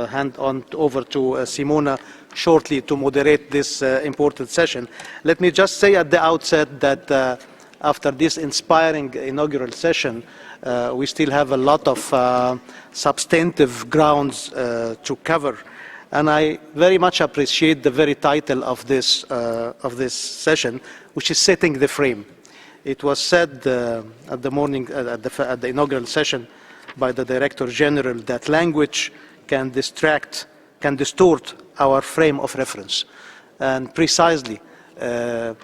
Hand over to Simona shortly to moderate this important session. Let me just say at the outset that after this inspiring inaugural session, we still have a lot of substantive grounds to cover. And I very much appreciate the very title of this session, which is Setting the Frame. It was said at the inaugural session by the Director General that language can distort our frame of reference. And precisely, the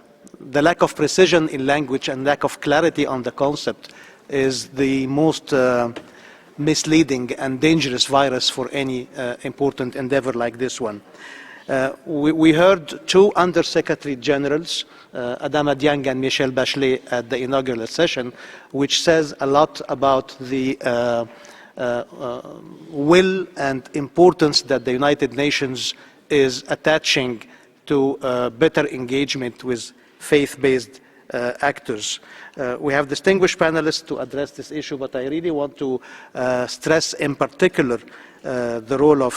lack of precision in language and lack of clarity on the concept is the most misleading and dangerous virus for any important endeavor like this one. We heard two Under-Secretary Generals, Adama Dieng and Michel Bachelet, at the inaugural session, which says a lot about the will and importance that the United Nations is attaching to better engagement with faith-based actors. We have distinguished panelists to address this issue, but I really want to stress in particular the role of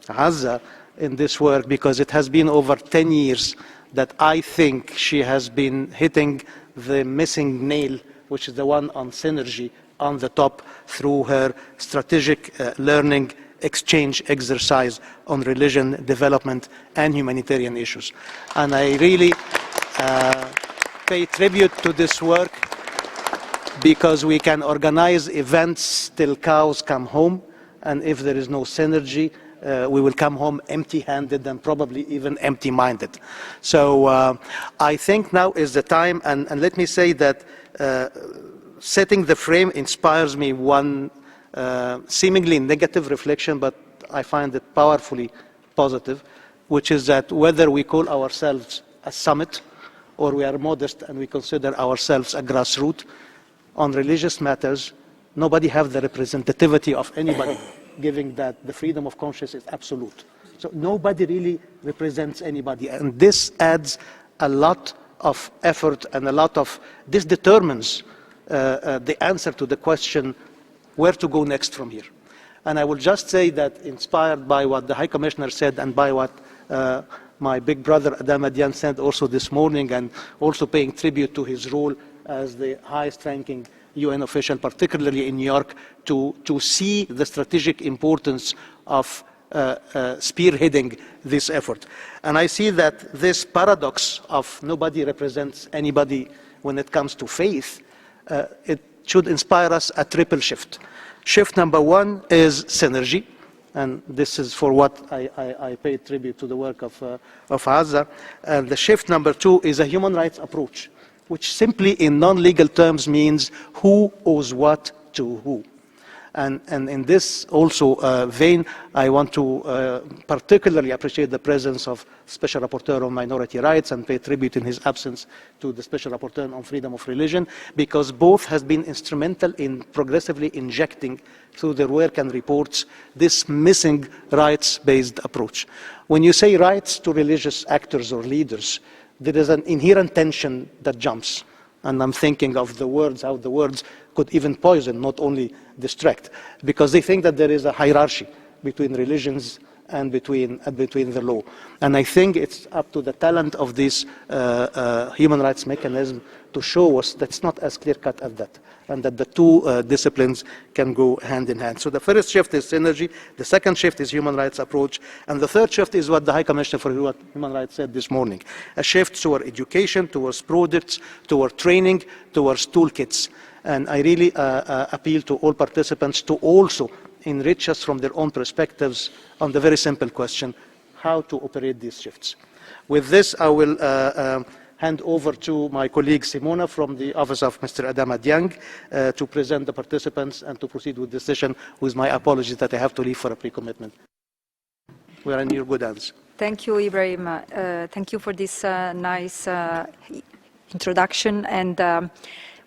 Azza in this work, because it has been over 10 years that I think she has been hitting the missing nail, which is the one on synergy on the top, through her strategic learning exchange exercise on religion, development, and humanitarian issues. And I really pay tribute to this work, because we can organize events till cows come home, and if there is no synergy, we will come home empty-handed and probably even empty-minded. So I think now is the time, and let me say that setting the frame inspires me one seemingly negative reflection, but I find it powerfully positive, which is that whether we call ourselves a summit or we are modest and we consider ourselves a grassroots, on religious matters, nobody has the representativity of anybody, giving that the freedom of conscience is absolute. So nobody really represents anybody, and this adds a lot of effort and this determines the answer to the question where to go next from here. And I will just say that, inspired by what the High Commissioner said and by what my big brother Adama Dieng said also this morning, and also paying tribute to his role as the highest ranking UN official, particularly in New York, to see the strategic importance of spearheading this effort. And I see that this paradox of nobody represents anybody when it comes to faith, it should inspire us a triple shift. Shift number one is synergy, and this is for what I pay tribute to the work of Azza. And the shift number two is a human rights approach, which simply in non-legal terms means who owes what to who. And in this also vein, I want to particularly appreciate the presence of Special Rapporteur on Minority Rights, and pay tribute in his absence to the Special Rapporteur on Freedom of Religion, because both has been instrumental in progressively injecting through their work and reports this missing rights-based approach. When you say rights to religious actors or leaders, there is an inherent tension that jumps. And I'm thinking of the words, how the words could even poison, not only distract, because they think that there is a hierarchy between religions and between the law. And I think it's up to the talent of this human rights mechanism to show us that it's not as clear-cut as that, and that the two disciplines can go hand in hand. So the first shift is synergy, the second shift is human rights approach, and the third shift is what the High Commissioner for Human Rights said this morning, a shift toward education, towards products, toward training, towards toolkits. And I really appeal to all participants to also enrich us from their own perspectives on the very simple question, how to operate these shifts. With this, I will hand over to my colleague Simona from the office of Mr. Adama Dieng to present the participants and to proceed with the session, with my apologies that I have to leave for a pre-commitment. We are in your good hands. Thank you, Ibrahim. Thank you for this nice introduction. And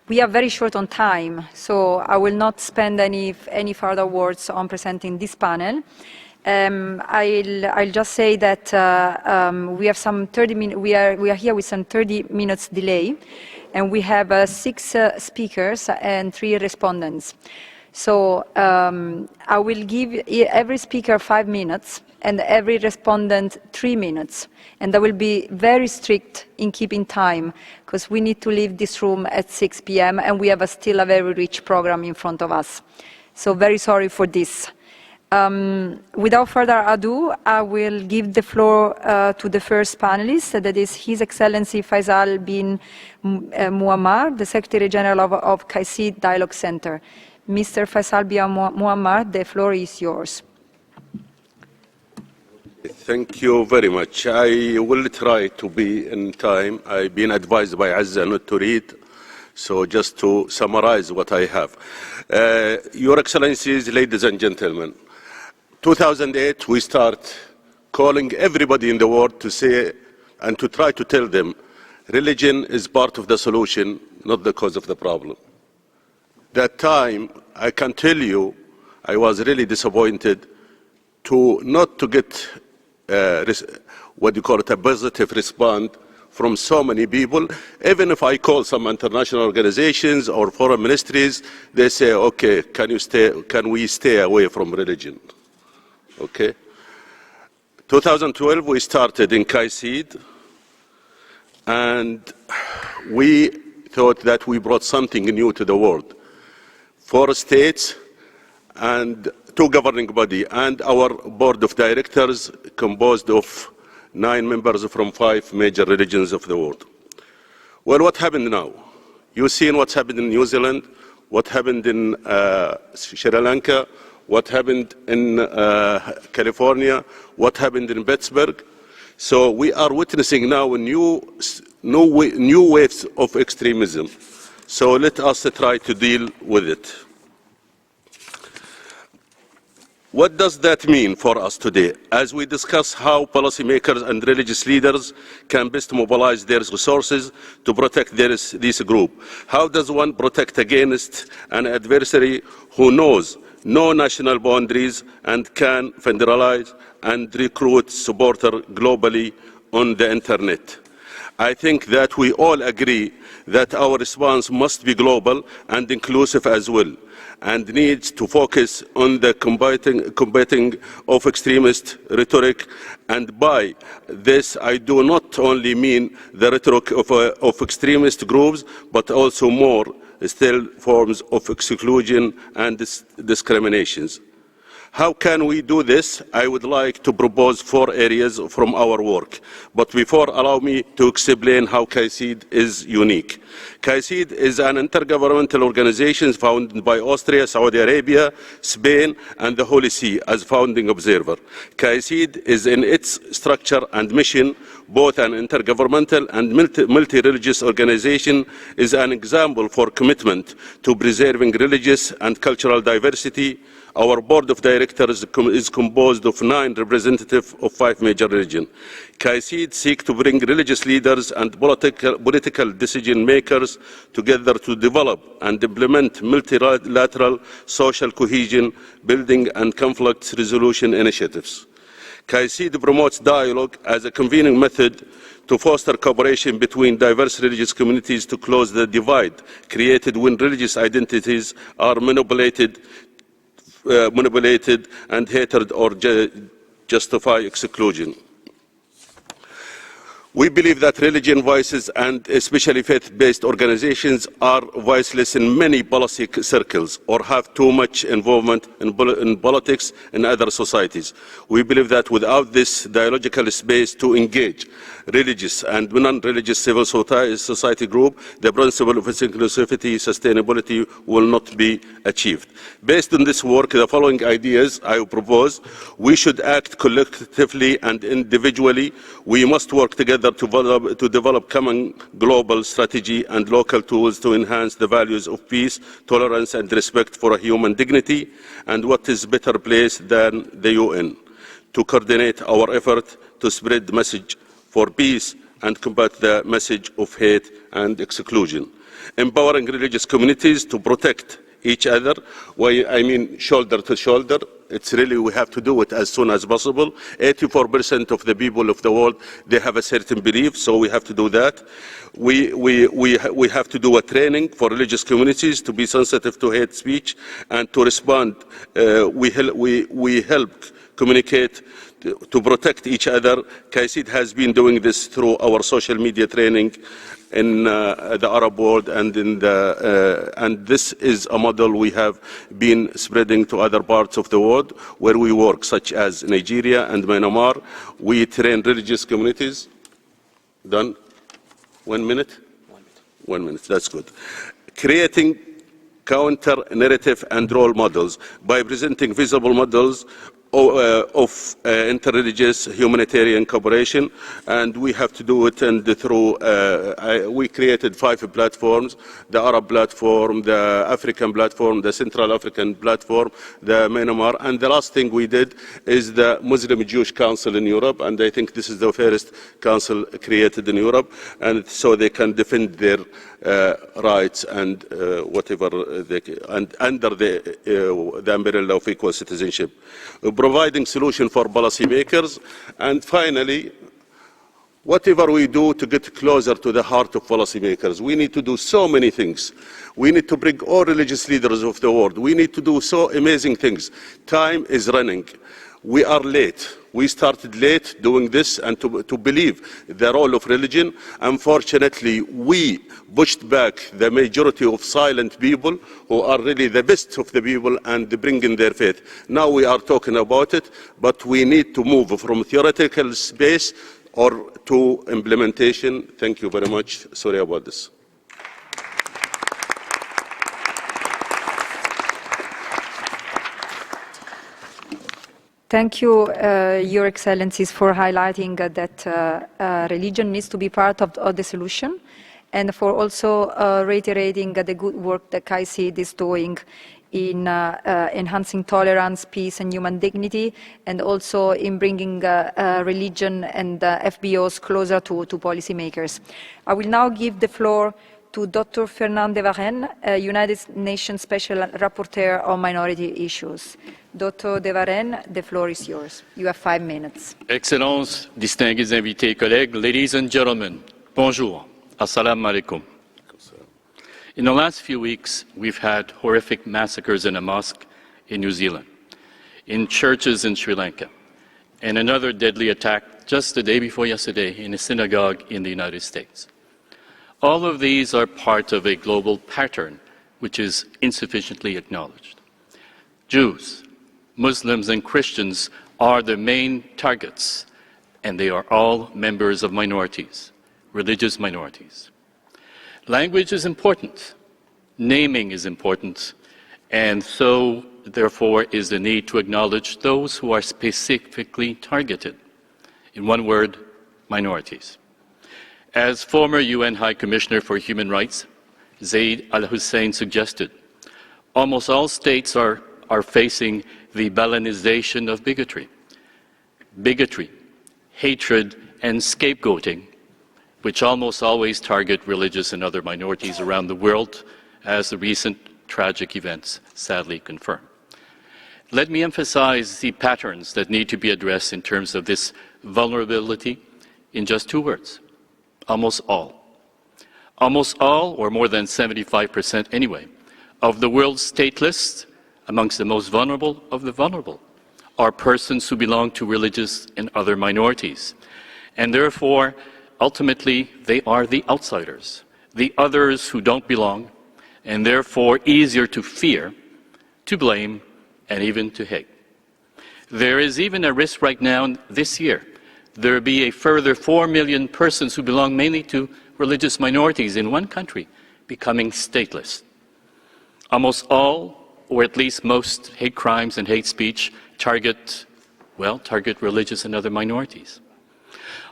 we are very short on time, so I will not spend any further words on presenting this panel. I'll just say that we have some 30 minutes. We are here with some 30 minutes delay, and we have 6 speakers and 3 respondents. So I will give every speaker 5 minutes and every respondent 3 minutes. And I will be very strict in keeping time because we need to leave this room at 6 p.m. and we have still a very rich program in front of us. So very sorry for this. Without further ado, I will give the floor to the first panelist, that is His Excellency Faisal bin MUAAMMAR, the Secretary General of KAICIID Dialogue Center. Mr. Faisal bin MUAAMMAR, the floor is yours. Thank you very much. I will try to be in time. I've been advised by Azza not to read, so just to summarize what I have. Your Excellencies, ladies and gentlemen, 2008 we start calling everybody in the world to say and to try to tell them religion is part of the solution, not the cause of the problem. That time, I can tell you, I was really disappointed not to get what you call it, a positive response from so many people. Even if I call some international organizations or foreign ministries, they say, okay, can we stay away from religion? Okay. 2012, we started in KAICIID, and we thought that we brought something new to the world. 4 states and 2 governing bodies, and our board of directors composed of 9 members from 5 major religions of the world. Well, what happened now? You've seen what's happened in New Zealand, what happened in Sri Lanka, what happened in California, what happened in Pittsburgh. So we are witnessing now a new waves of extremism. So let us try to deal with it. What does that mean for us today? As we discuss how policymakers and religious leaders can best mobilize their resources to protect this group, how does one protect against an adversary who knows no national boundaries and can federalize and recruit supporters globally on the internet? I think that we all agree that our response must be global and inclusive as well, and needs to focus on the combating of extremist rhetoric. And by this, I do not only mean the rhetoric of extremist groups, but also more still forms of exclusion and discriminations. How can we do this? I would like to propose 4 areas from our work. But before, allow me to explain how KAICIID is unique. KAICIID is an intergovernmental organization founded by Austria, Saudi Arabia, Spain, and the Holy See as founding observer. KAICIID is in its structure and mission both an intergovernmental and multi-religious organization, is an example for commitment to preserving religious and cultural diversity. Our board of directors is composed of 9 representatives of 5 major religions. KAICIID seeks to bring religious leaders and political decision makers together to develop and implement multilateral social cohesion, building and conflict resolution initiatives. KAICIID promotes dialogue as a convening method to foster cooperation between diverse religious communities to close the divide created when religious identities are manipulated and hated or justify exclusion. We believe that religion voices and especially faith-based organizations are voiceless in many policy circles or have too much involvement in politics and other societies. We believe that without this dialogical space to engage religious and non-religious civil society group, the principle of inclusivity, sustainability will not be achieved. Based on this work, the following ideas I propose: we should act collectively and individually. We must work together to develop common global strategy and local tools to enhance the values of peace, tolerance, and respect for human dignity. And what is better place than the UN to coordinate our effort to spread the message for peace and combat the message of hate and exclusion. Empowering religious communities to protect each other, I mean shoulder to shoulder, it's really, we have to do it as soon as possible. 84% of the people of the world, they have a certain belief, so we have to do that. We have to do a training for religious communities to be sensitive to hate speech and to respond. We help communicate to protect each other. KAICIID has been doing this through our social media training in the Arab world, and and this is a model we have been spreading to other parts of the world where we work, such as Nigeria and Myanmar. We train religious communities. Done? 1 minute? 1 minute. 1 minute, that's good. Creating counter-narrative and role models by presenting visible models of interreligious humanitarian cooperation, and we have to do it through, we created 5 platforms: the Arab platform, the African platform, the Central African platform, the Myanmar, and the last thing we did is the Muslim Jewish Council in Europe, and I think this is the first council created in Europe, and so they can defend their rights and whatever they can, and under the umbrella of equal citizenship, providing solution for policymakers. And finally, whatever we do to get closer to the heart of policymakers, we need to do so many things. We need to bring all religious leaders of the world. We need to do so amazing things. Time is running. We are late. We started late doing this and to believe the role of religion. Unfortunately, we pushed back the majority of silent people who are really the best of the people and bring in their faith. Now we are talking about it, but we need to move from theoretical space or to implementation. Thank you very much. Sorry about this. Thank you, Your Excellencies, for highlighting that religion needs to be part of the solution, and for also reiterating the good work that KAICIID is doing in enhancing tolerance, peace, and human dignity, and also in bringing religion and FBOs closer to policymakers. I will now give the floor to Dr. Fernand de Varennes, United Nations Special Rapporteur on Minority Issues. Dr. de Varennes, the floor is yours. You have 5 minutes. Excellences, distingués invités, collègues, ladies and gentlemen, bonjour, assalamu alaikum. In the last few weeks, we've had horrific massacres in a mosque in New Zealand, in churches in Sri Lanka, and another deadly attack just the day before yesterday in a synagogue in the United States. All of these are part of a global pattern which is insufficiently acknowledged. Jews, Muslims, and Christians are the main targets, and they are all members of minorities, religious minorities. Language is important, naming is important, and so, therefore, is the need to acknowledge those who are specifically targeted. In one word, minorities. As former UN High Commissioner for Human Rights, Zeid al-Hussein suggested, almost all states are facing the Balinization of bigotry. Bigotry, hatred, and scapegoating, which almost always target religious and other minorities around the world, as the recent tragic events sadly confirm. Let me emphasize the patterns that need to be addressed in terms of this vulnerability in just 2 words. Almost all. Almost all, or more than 75% anyway, of the world's state list, amongst the most vulnerable of the vulnerable, are persons who belong to religious and other minorities. And therefore, ultimately, they are the outsiders, the others who don't belong, and therefore easier to fear, to blame, and even to hate. There is even a risk right now, this year, there will be a further 4 million persons who belong mainly to religious minorities in one country becoming stateless. Almost all, or at least most, hate crimes and hate speech target religious and other minorities.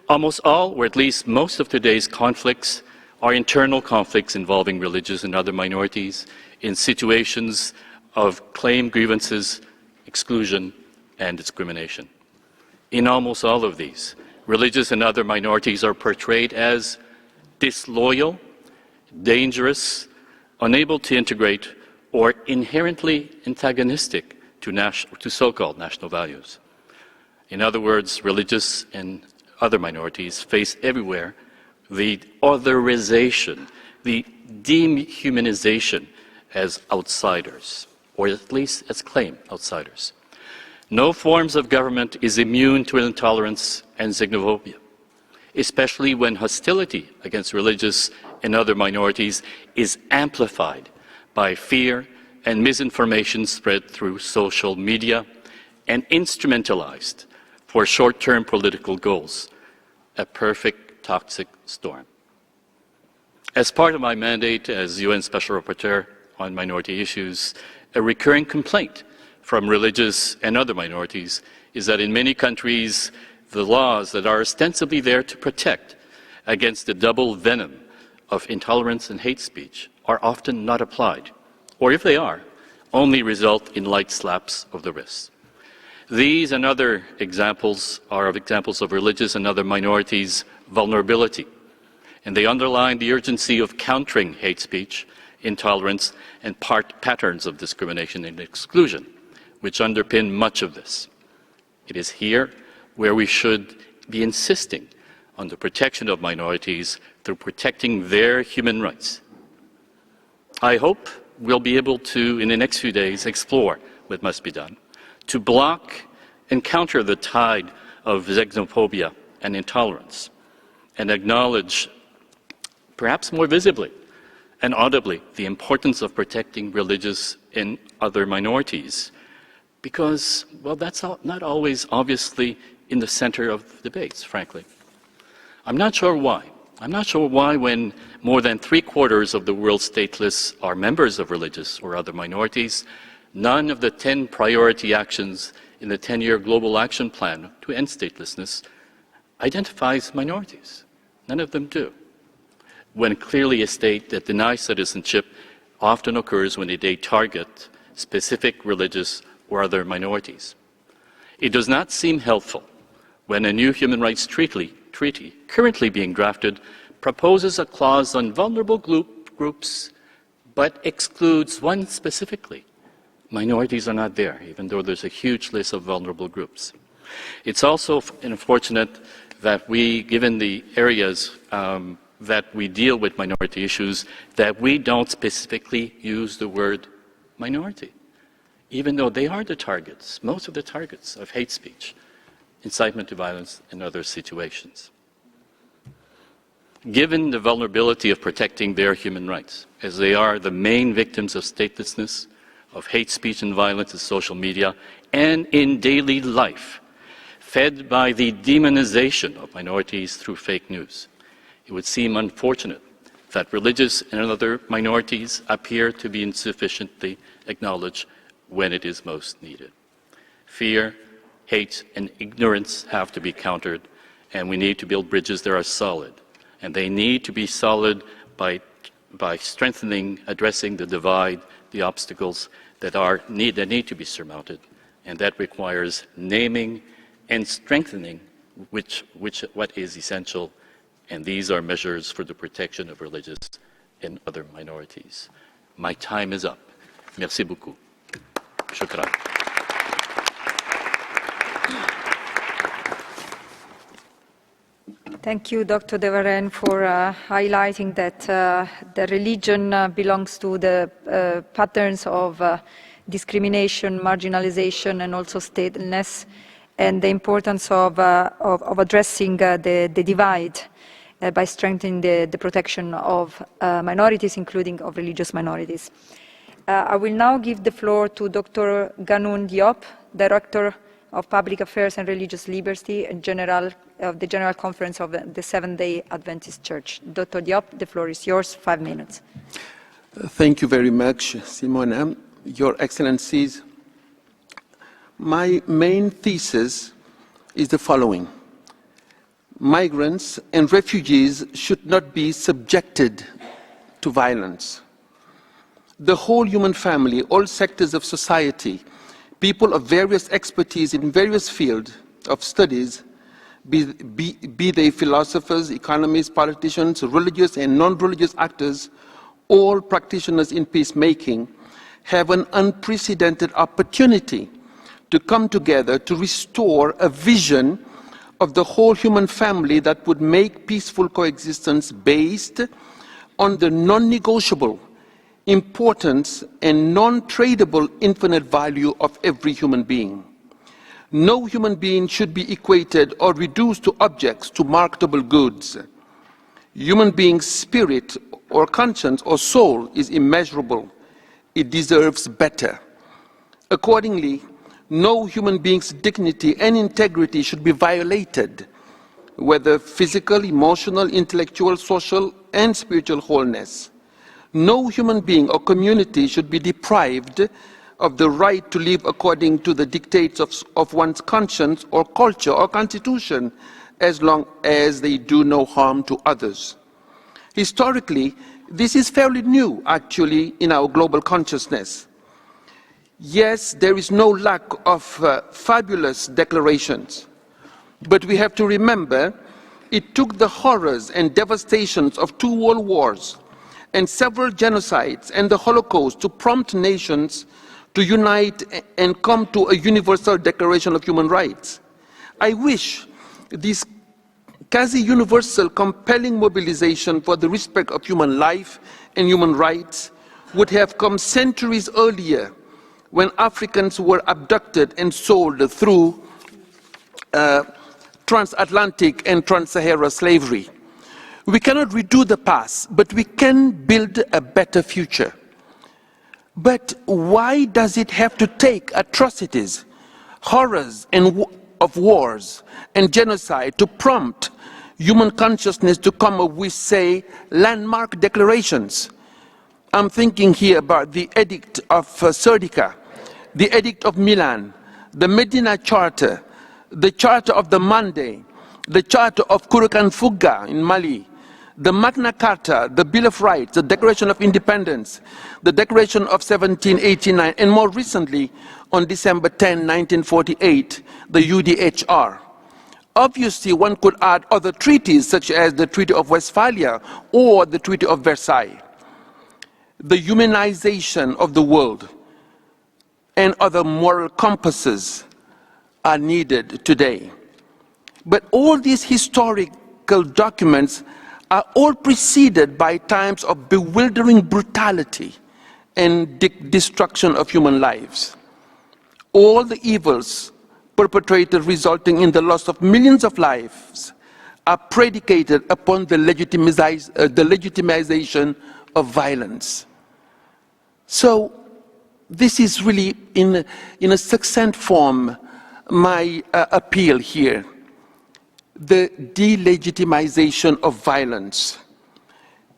Almost all, or at least most of today's conflicts are internal conflicts involving religious and other minorities in situations of claim grievances, exclusion, and discrimination. In almost all of these, religious and other minorities are portrayed as disloyal, dangerous, unable to integrate, or inherently antagonistic to so-called national values. In other words, religious and other minorities face everywhere the otherization, the dehumanization as outsiders, or at least as claimed outsiders. No forms of government is immune to intolerance and xenophobia, especially when hostility against religious and other minorities is amplified by fear and misinformation spread through social media and instrumentalized for short-term political goals, a perfect toxic storm. As part of my mandate as UN Special Rapporteur on minority issues, a recurring complaint from religious and other minorities is that in many countries, the laws that are ostensibly there to protect against the double venom of intolerance and hate speech are often not applied, or if they are, only result in light slaps of the wrist. These and other examples are examples of religious and other minorities' vulnerability, and they underline the urgency of countering hate speech, intolerance, and patterns of discrimination and exclusion, which underpin much of this. It is here where we should be insisting on the protection of minorities through protecting their human rights. I hope we'll be able to, in the next few days, explore what must be done to block and counter the tide of xenophobia and intolerance, and acknowledge, perhaps more visibly and audibly, the importance of protecting religious and other minorities, because, well, that's not always obviously in the center of debates, frankly. I'm not sure why. I'm not sure why, when more than 3/4 of the world's stateless are members of religious or other minorities, none of the 10 priority actions in the 10-year Global Action Plan to end statelessness identifies minorities. None of them do. When clearly a state that denies citizenship often occurs when they target specific religious or other minorities. It does not seem helpful when a new human rights treaty currently being drafted proposes a clause on vulnerable groups but excludes one specifically. Minorities are not there, even though there's a huge list of vulnerable groups. It's also unfortunate that we, given the areas that we deal with minority issues, that we don't specifically use the word minority, even though they are the targets, most of the targets of hate speech, incitement to violence, and other situations. Given the vulnerability of protecting their human rights, as they are the main victims of statelessness, of hate speech and violence in social media, and in daily life, fed by the demonization of minorities through fake news, it would seem unfortunate that religious and other minorities appear to be insufficiently acknowledged when it is most needed. Fear, hate, and ignorance have to be countered, and we need to build bridges that are solid. And they need to be solid by strengthening, addressing the divide, the obstacles that need to be surmounted. And that requires naming and strengthening what is essential. And these are measures for the protection of religious and other minorities. My time is up. Merci beaucoup. Shukran. Thank you, Dr. De Varenne, for highlighting that the religion belongs to the patterns of discrimination, marginalization, and also statelessness, and the importance of addressing the divide by strengthening the protection of minorities, including of religious minorities. I will now give the floor to Dr. Ganoun Diop, Director of Public Affairs and Religious Liberty and of the General Conference of the Seventh-day Adventist Church. Dr. Diop, the floor is yours, 5 minutes. Thank you very much, Simona. Your Excellencies, my main thesis is the following. Migrants and refugees should not be subjected to violence. The whole human family, all sectors of society, people of various expertise in various fields of studies, be they philosophers, economists, politicians, religious and non-religious actors, all practitioners in peacemaking, have an unprecedented opportunity to come together to restore a vision of the whole human family that would make peaceful coexistence based on the non-negotiable importance and non-tradable infinite value of every human being. No human being should be equated or reduced to objects, to marketable goods. Human being's spirit or conscience or soul is immeasurable. It deserves better. Accordingly, no human being's dignity and integrity should be violated, whether physical, emotional, intellectual, social, and spiritual wholeness. No human being or community should be deprived of the right to live according to the dictates of one's conscience or culture or constitution, as long as they do no harm to others. Historically, this is fairly new, actually, in our global consciousness. Yes, there is no lack of fabulous declarations, but we have to remember it took the horrors and devastations of 2 world wars and several genocides and the Holocaust to prompt nations to unite and come to a universal declaration of human rights. I wish this quasi-universal compelling mobilization for the respect of human life and human rights would have come centuries earlier, when Africans were abducted and sold through transatlantic and trans-Sahara slavery. We cannot redo the past, but we can build a better future. But why does it have to take atrocities, horrors of wars and genocide to prompt human consciousness to come up with, say, landmark declarations? I'm thinking here about the Edict of Serdica, the Edict of Milan, the Medina Charter, the Charter of the Mande, the Charter of Kurukan in Mali, the Magna Carta, the Bill of Rights, the Declaration of Independence, the Declaration of 1789, and more recently, on December 10, 1948, the UDHR. Obviously, one could add other treaties, such as the Treaty of Westphalia or the Treaty of Versailles. The humanization of the world and other moral compasses are needed today. But all these historical documents are all preceded by times of bewildering brutality and destruction of human lives. All the evils perpetrated resulting in the loss of millions of lives are predicated upon the legitimization of violence. So this is really, in a succinct form, my appeal here. The delegitimization of violence.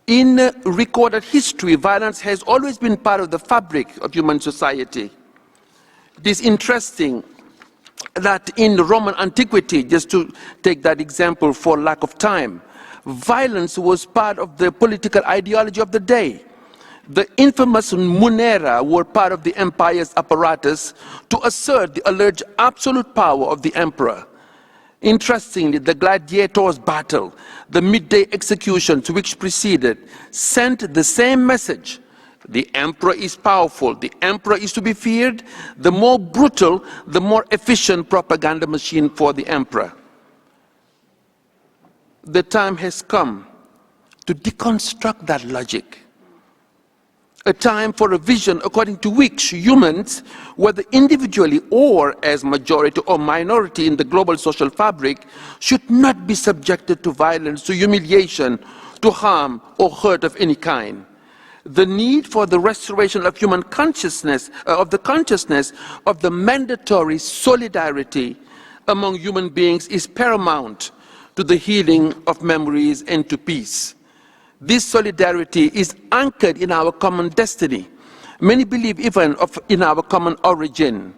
In recorded history, violence has always been part of the fabric of human society. It is interesting that in the Roman antiquity, just to take that example for lack of time, violence was part of the political ideology of the day. The infamous munera were part of the empire's apparatus to assert the alleged absolute power of the emperor. Interestingly, the gladiators' battle, the midday executions which preceded, sent the same message. The emperor is powerful, the emperor is to be feared. The more brutal, the more efficient propaganda machine for the emperor. The time has come to deconstruct that logic. A time for a vision according to which humans, whether individually or as majority or minority in the global social fabric, should not be subjected to violence, to humiliation, to harm or hurt of any kind. The need for the restoration of human consciousness, of the mandatory solidarity among human beings is paramount to the healing of memories and to peace. This solidarity is anchored in our common destiny. Many believe even in our common origin.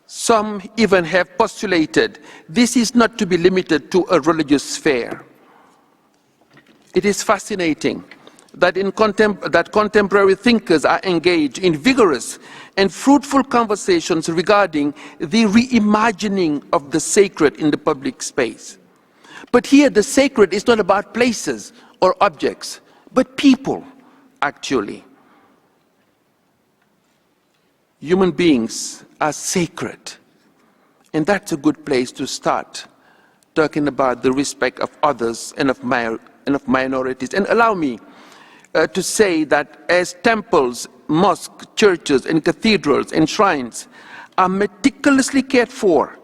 Some even have postulated this is not to be limited to a religious sphere. It is fascinating that, contemporary thinkers are engaged in vigorous and fruitful conversations regarding the reimagining of the sacred in the public space. But here the sacred is not about places or objects, but people, actually. Human beings are sacred. And that's a good place to start talking about the respect of others and of minorities. And allow me to say that as temples, mosques, churches, and cathedrals and shrines are meticulously cared for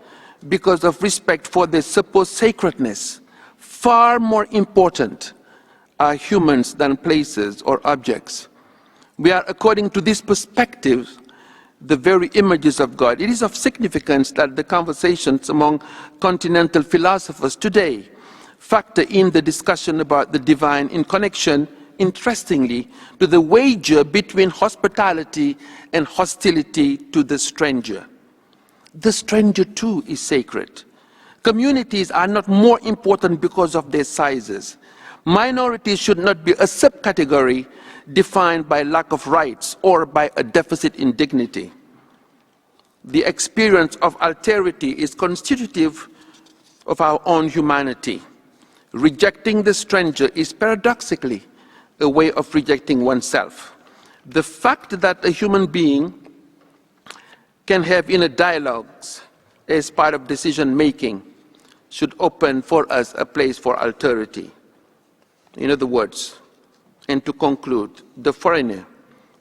because of respect for their supposed sacredness, far more important are humans than places or objects. We are, according to this perspective, the very images of God. It is of significance that the conversations among continental philosophers today factor in the discussion about the divine in connection, interestingly, to the wager between hospitality and hostility to the stranger. The stranger too is sacred. Communities are not more important because of their sizes. Minorities should not be a subcategory defined by lack of rights or by a deficit in dignity. The experience of alterity is constitutive of our own humanity. Rejecting the stranger is paradoxically a way of rejecting oneself. The fact that a human being can have inner dialogues as part of decision making should open for us a place for alterity. In other words, and to conclude, the foreigner,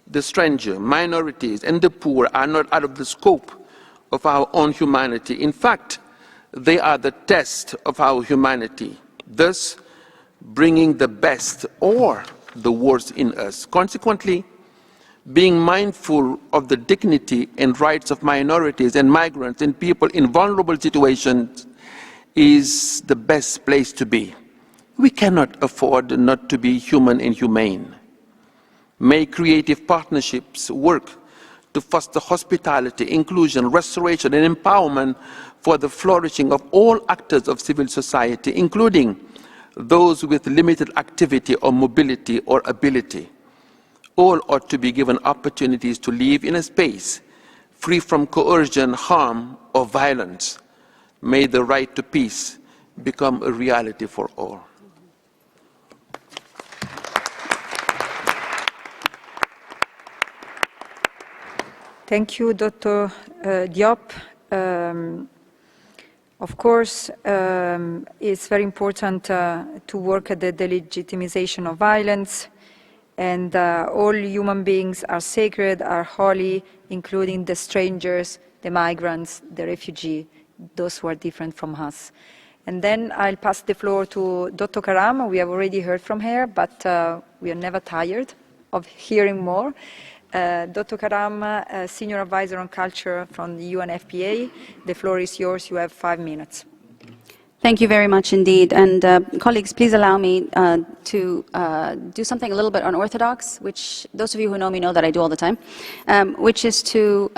the stranger, minorities, and the poor are not out of the scope of our own humanity. In fact, they are the test of our humanity, thus bringing the best or the worst in us. Consequently, being mindful of the dignity and rights of minorities and migrants and people in vulnerable situations is the best place to be. We cannot afford not to be human and humane. May creative partnerships work to foster hospitality, inclusion, restoration, and empowerment for the flourishing of all actors of civil society, including those with limited activity or mobility or ability. All ought to be given opportunities to live in a space free from coercion, harm, or violence. May the right to peace become a reality for all. Thank you, Dr. Diop. Of course, it's very important to work at the delegitimization of violence, and all human beings are sacred, are holy, including the strangers, the migrants, the refugee, those who are different from us. And then I'll pass the floor to Dr. Karam. We have already heard from her, but we are never tired of hearing more. Dr. Karam, Senior Advisor on Culture from the UNFPA. The floor is yours. You have 5 minutes. Thank you very much indeed. And colleagues, please allow me to do something a little bit unorthodox, which those of you who know me know that I do all the time, which is to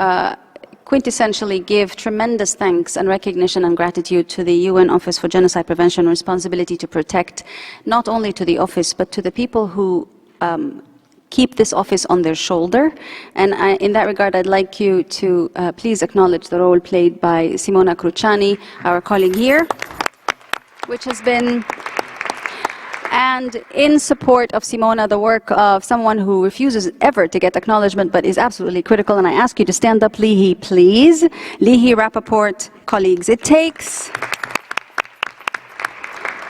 quintessentially give tremendous thanks and recognition and gratitude to the UN Office for Genocide Prevention and Responsibility to Protect, not only to the office, but to the people who keep this office on their shoulder. And in that regard, I'd like you to please acknowledge the role played by Simona CRUCIANI, our colleague here, which has been, and in support of Simona, the work of someone who refuses ever to get acknowledgement but is absolutely critical. And I ask you to stand up, Lihi, please. Lihi, Rapporteur, colleagues. It takes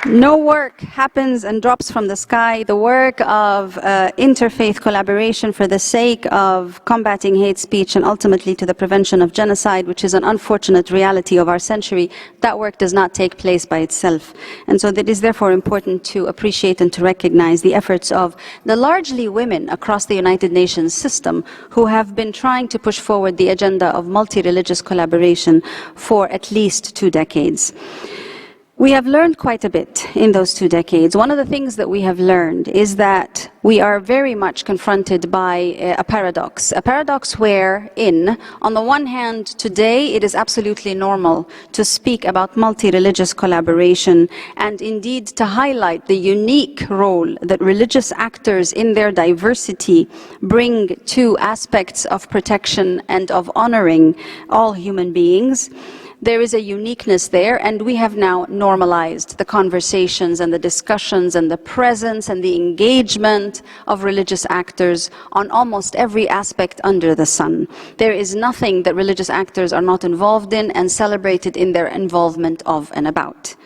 no work happens and drops from the sky. The work of interfaith collaboration for the sake of combating hate speech and ultimately to the prevention of genocide, which is an unfortunate reality of our century, that work does not take place by itself. And so it is therefore important to appreciate and to recognize the efforts of the largely women across the United Nations system who have been trying to push forward the agenda of multi-religious collaboration for at least 2 decades. We have learned quite a bit in those 2 decades. One of the things that we have learned is that we are very much confronted by a paradox wherein, on the one hand, today it is absolutely normal to speak about multi-religious collaboration and indeed to highlight the unique role that religious actors in their diversity bring to aspects of protection and of honoring all human beings. There is a uniqueness there, and we have now normalized the conversations and the discussions and the presence and the engagement of religious actors on almost every aspect under the sun. There is nothing that religious actors are not involved in and celebrated in their involvement of and about.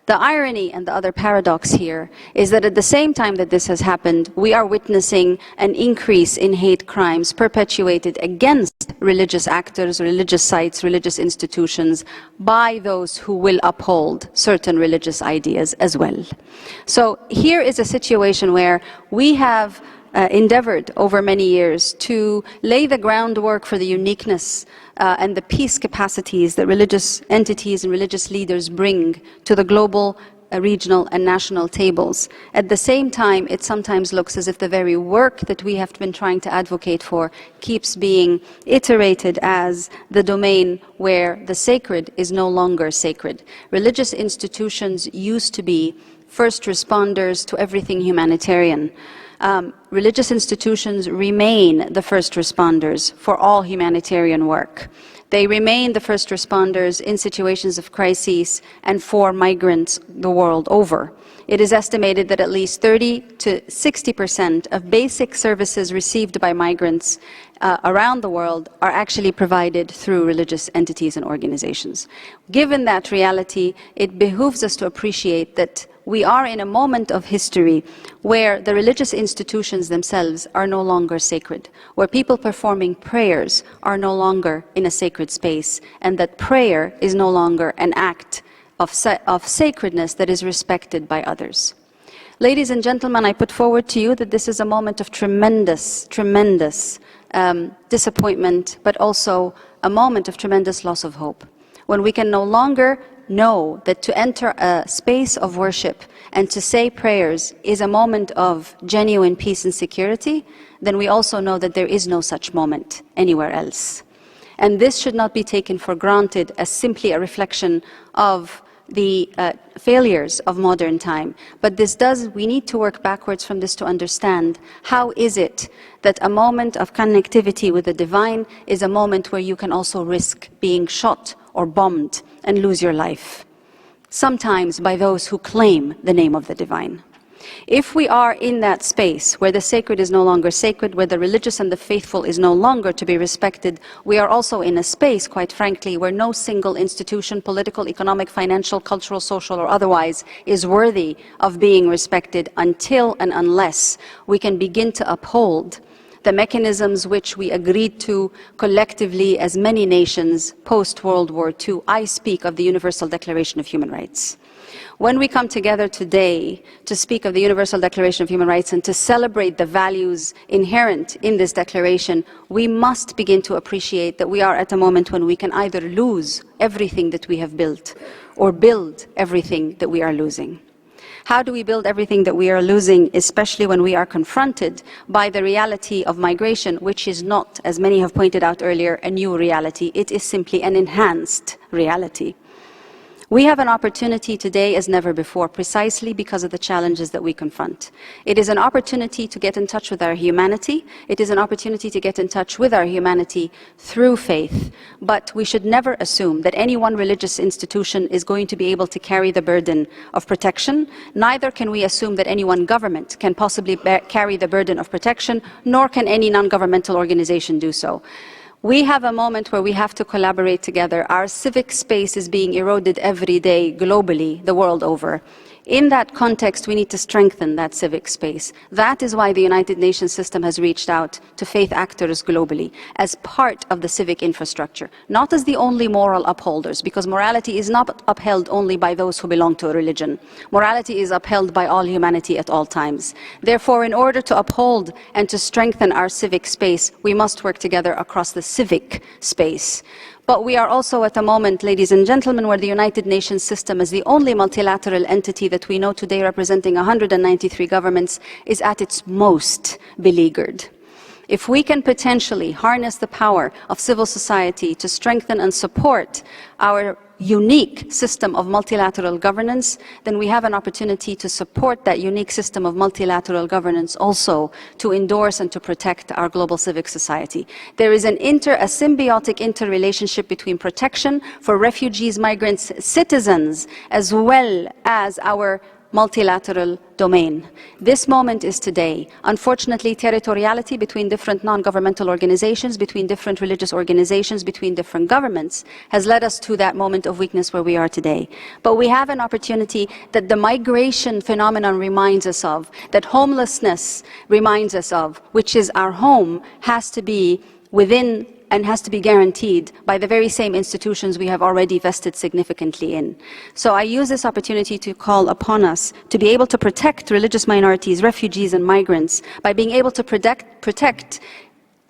The irony and the other paradox here is that at the same time that this has happened, we are witnessing an increase in hate crimes perpetuated against religious actors, religious sites, religious institutions by those who will uphold certain religious ideas as well. So here is a situation where we have endeavored over many years to lay the groundwork for the uniqueness and the peace capacities that religious entities and religious leaders bring to the global, regional and national tables. At the same time, it sometimes looks as if the very work that we have been trying to advocate for keeps being iterated as the domain where the sacred is no longer sacred. Religious institutions used to be first responders to everything humanitarian. Religious institutions remain the first responders for all humanitarian work. They remain the first responders in situations of crises and for migrants the world over. It is estimated that at least 30 to 60% of basic services received by migrants around the world are actually provided through religious entities and organizations. Given that reality, it behooves us to appreciate that we are in a moment of history where the religious institutions themselves are no longer sacred, where people performing prayers are no longer in a sacred space, and that prayer is no longer an act of sacredness that is respected by others. Ladies and gentlemen, I put forward to you that this is a moment of tremendous, tremendous disappointment, but also a moment of tremendous loss of hope, when we can no longer know that to enter a space of worship and to say prayers is a moment of genuine peace and security, then we also know that there is no such moment anywhere else. And this should not be taken for granted as simply a reflection of the failures of modern time. But we need to work backwards from this to understand how is it that a moment of connectivity with the divine is a moment where you can also risk being shot or bombed and lose your life, sometimes by those who claim the name of the divine. If we are in that space where the sacred is no longer sacred, where the religious and the faithful is no longer to be respected, we are also in a space, quite frankly, where no single institution, political, economic, financial, cultural, social, or otherwise, is worthy of being respected until and unless we can begin to uphold the mechanisms which we agreed to collectively as many nations post-World War II. I speak of the Universal Declaration of Human Rights. When we come together today to speak of the Universal Declaration of Human Rights and to celebrate the values inherent in this declaration, we must begin to appreciate that we are at a moment when we can either lose everything that we have built or build everything that we are losing. How do we build everything that we are losing, especially when we are confronted by the reality of migration, which is not, as many have pointed out earlier, a new reality. It is simply an enhanced reality. We have an opportunity today as never before, precisely because of the challenges that we confront. It is an opportunity to get in touch with our humanity. It is an opportunity to get in touch with our humanity through faith. But we should never assume that any one religious institution is going to be able to carry the burden of protection. Neither can we assume that any one government can possibly carry the burden of protection, nor can any non-governmental organization do so. We have a moment where we have to collaborate together. Our civic space is being eroded every day globally, the world over. In that context, we need to strengthen that civic space. That is why the United Nations system has reached out to faith actors globally as part of the civic infrastructure, not as the only moral upholders, because morality is not upheld only by those who belong to a religion. Morality is upheld by all humanity at all times. Therefore, in order to uphold and to strengthen our civic space, we must work together across the civic space. But we are also at a moment, ladies and gentlemen, where the United Nations system, as the only multilateral entity that we know today representing 193 governments, is at its most beleaguered. If we can potentially harness the power of civil society to strengthen and support our unique system of multilateral governance, then we have an opportunity to support that unique system of multilateral governance also to endorse and to protect our global civic society. There is a symbiotic interrelationship between protection for refugees, migrants, citizens, as well as our multilateral domain. This moment is today. Unfortunately, territoriality between different non-governmental organizations, between different religious organizations, between different governments has led us to that moment of weakness where we are today. But we have an opportunity that the migration phenomenon reminds us of, that homelessness reminds us of, which is our home, has to be within and has to be guaranteed by the very same institutions we have already vested significantly in. So I use this opportunity to call upon us to be able to protect religious minorities, refugees and migrants by being able to protect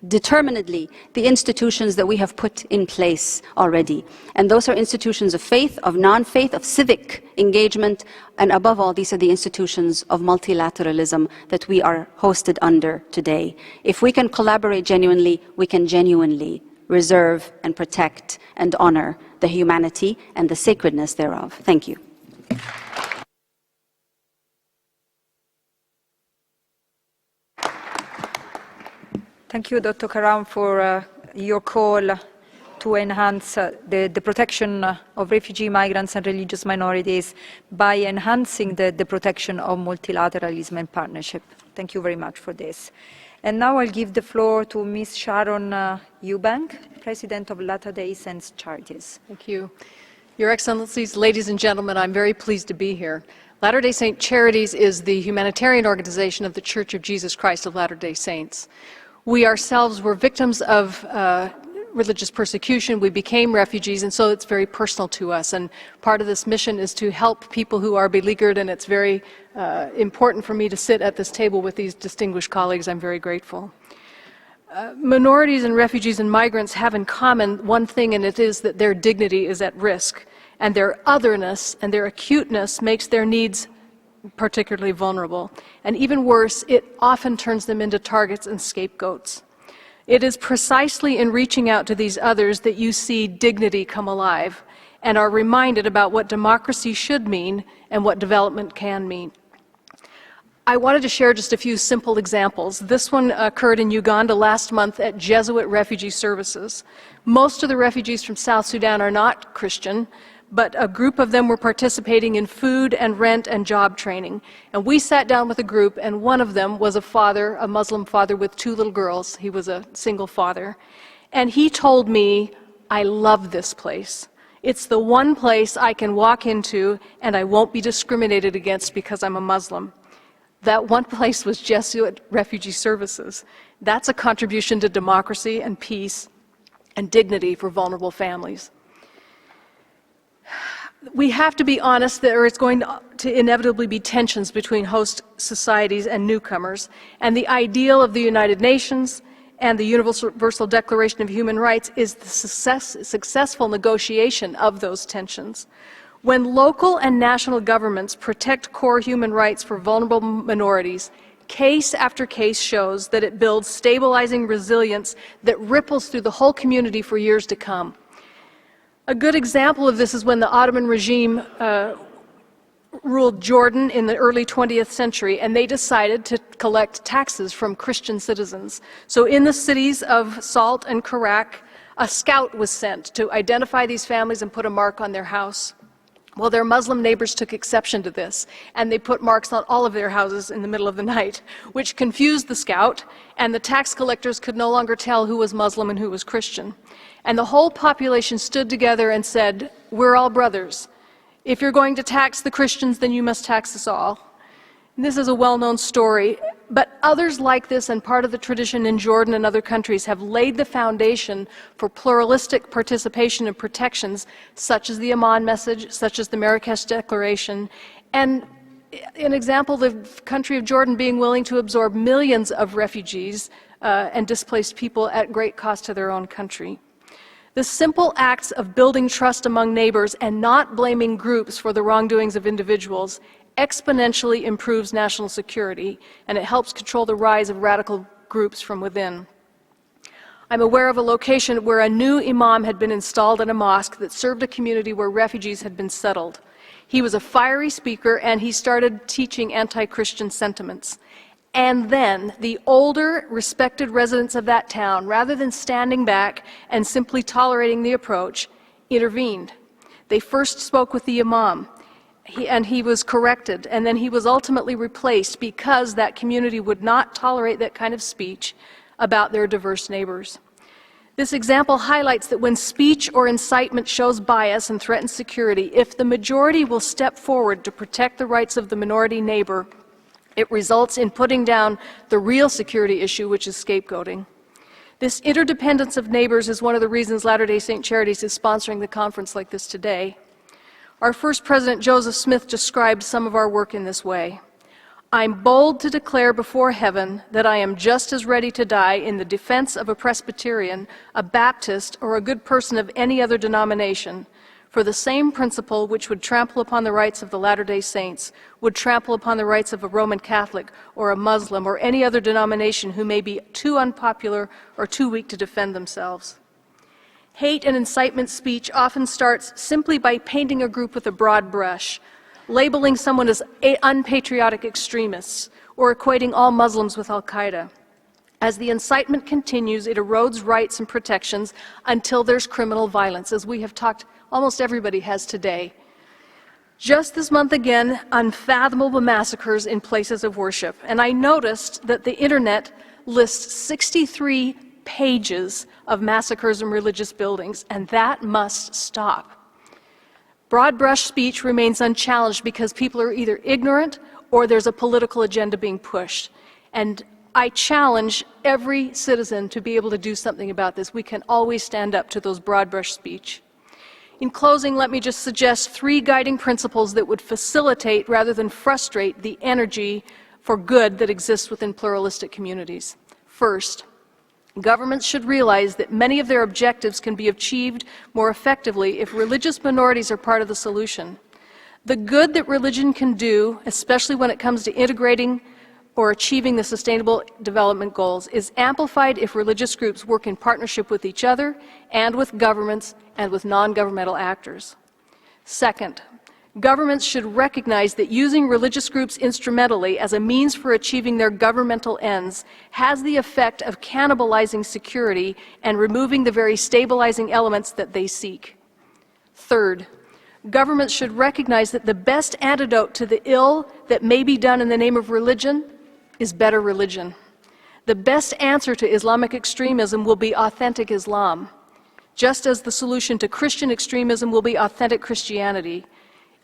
determinedly the institutions that we have put in place already. And those are institutions of faith, of non-faith, of civic engagement, and above all, these are the institutions of multilateralism that we are hosted under today. If we can collaborate genuinely, we can genuinely reserve and protect and honor the humanity and the sacredness thereof. Thank you. Thank you, Dr. Karam, for your call to enhance the protection of refugee, migrants and religious minorities by enhancing the protection of multilateralism and partnership. Thank you very much for this. And now I'll give the floor to Ms. Sharon Eubank, President of Latter-day Saints Charities. Thank you. Your Excellencies, ladies and gentlemen, I'm very pleased to be here. Latter-day Saint Charities is the humanitarian organization of the Church of Jesus Christ of Latter-day Saints. We ourselves were victims of religious persecution. We became refugees, and so it's very personal to us. And part of this mission is to help people who are beleaguered, and it's very important for me to sit at this table with these distinguished colleagues. I'm very grateful. Minorities and refugees and migrants have in common one thing, and it is that their dignity is at risk, and their otherness and their acuteness makes their needs particularly vulnerable. And even worse, it often turns them into targets and scapegoats. It is precisely in reaching out to these others that you see dignity come alive and are reminded about what democracy should mean and what development can mean. I wanted to share just a few simple examples. This one occurred in Uganda last month at Jesuit Refugee Services. Most of the refugees from South Sudan are not Christian, but a group of them were participating in food and rent and job training. And we sat down with a group, and one of them was a father, a Muslim father with 2 little girls. He was a single father. And he told me, I love this place. It's the one place I can walk into and I won't be discriminated against because I'm a Muslim. That one place was Jesuit Refugee Services. That's a contribution to democracy and peace and dignity for vulnerable families. We have to be honest that there is going to inevitably be tensions between host societies and newcomers, and the ideal of the United Nations and the Universal Declaration of Human Rights is the successful negotiation of those tensions. When local and national governments protect core human rights for vulnerable minorities, case after case shows that it builds stabilizing resilience that ripples through the whole community for years to come. A good example of this is when the Ottoman regime ruled Jordan in the early 20th century, and they decided to collect taxes from Christian citizens. So in the cities of Salt and Karak, a scout was sent to identify these families and put a mark on their house. Well, their Muslim neighbors took exception to this, and they put marks on all of their houses in the middle of the night, which confused the scout, and the tax collectors could no longer tell who was Muslim and who was Christian. And the whole population stood together and said, we're all brothers. If you're going to tax the Christians, then you must tax us all. And this is a well-known story, but others like this and part of the tradition in Jordan and other countries have laid the foundation for pluralistic participation and protections, such as the Amman message, such as the Marrakesh Declaration, and an example, the country of Jordan being willing to absorb millions of refugees and displaced people at great cost to their own country. The simple acts of building trust among neighbors and not blaming groups for the wrongdoings of individuals exponentially improves national security, and it helps control the rise of radical groups from within. I'm aware of a location where a new imam had been installed in a mosque that served a community where refugees had been settled. He was a fiery speaker, and he started teaching anti-Christian sentiments. And then the older, respected residents of that town, rather than standing back and simply tolerating the approach, intervened. They first spoke with the imam, and he was corrected, and then he was ultimately replaced because that community would not tolerate that kind of speech about their diverse neighbors. This example highlights that when speech or incitement shows bias and threatens security, if the majority will step forward to protect the rights of the minority neighbor, it results in putting down the real security issue, which is scapegoating. This interdependence of neighbors is one of the reasons Latter-day Saint Charities is sponsoring the conference like this today. Our first president, Joseph Smith, described some of our work in this way. I'm bold to declare before heaven that I am just as ready to die in the defense of a Presbyterian, a Baptist, or a good person of any other denomination, for the same principle which would trample upon the rights of the Latter-day Saints, would trample upon the rights of a Roman Catholic or a Muslim or any other denomination who may be too unpopular or too weak to defend themselves. Hate and incitement speech often starts simply by painting a group with a broad brush, labeling someone as unpatriotic extremists, or equating all Muslims with Al-Qaeda. As the incitement continues, it erodes rights and protections until there's criminal violence, as we have talked, almost everybody has today. Just this month again, unfathomable massacres in places of worship. And I noticed that the internet lists 63 pages of massacres in religious buildings, and that must stop. Broad brush speech remains unchallenged because people are either ignorant or there's a political agenda being pushed. And I challenge every citizen to be able to do something about this. We can always stand up to those broad brush speech. In closing, let me just suggest 3 guiding principles that would facilitate rather than frustrate the energy for good that exists within pluralistic communities. First, governments should realize that many of their objectives can be achieved more effectively if religious minorities are part of the solution. The good that religion can do, especially when it comes to integrating or achieving the Sustainable Development Goals, is amplified if religious groups work in partnership with each other and with governments and with non-governmental actors. Second, governments should recognize that using religious groups instrumentally as a means for achieving their governmental ends has the effect of cannibalizing security and removing the very stabilizing elements that they seek. Third, governments should recognize that the best antidote to the ill that may be done in the name of religion is better religion. The best answer to Islamic extremism will be authentic Islam, just as the solution to Christian extremism will be authentic Christianity.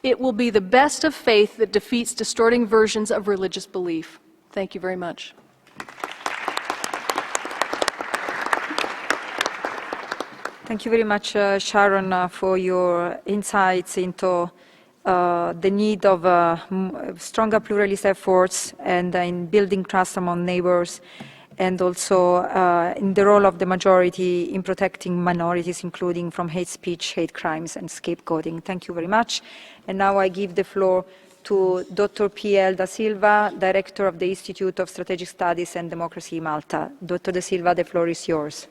It will be the best of faith that defeats distorting versions of religious belief. Thank you very much. Thank you very much, Sharon, for your insights into the need of stronger pluralist efforts and in building trust among neighbors, and also in the role of the majority in protecting minorities, including from hate speech, hate crimes, and scapegoating. Thank you very much. And now I give the floor to Dr. P.L. Da Silva, Director of the Institute of Strategic Studies and Democracy, Malta. Dr. Da Silva, the floor is yours.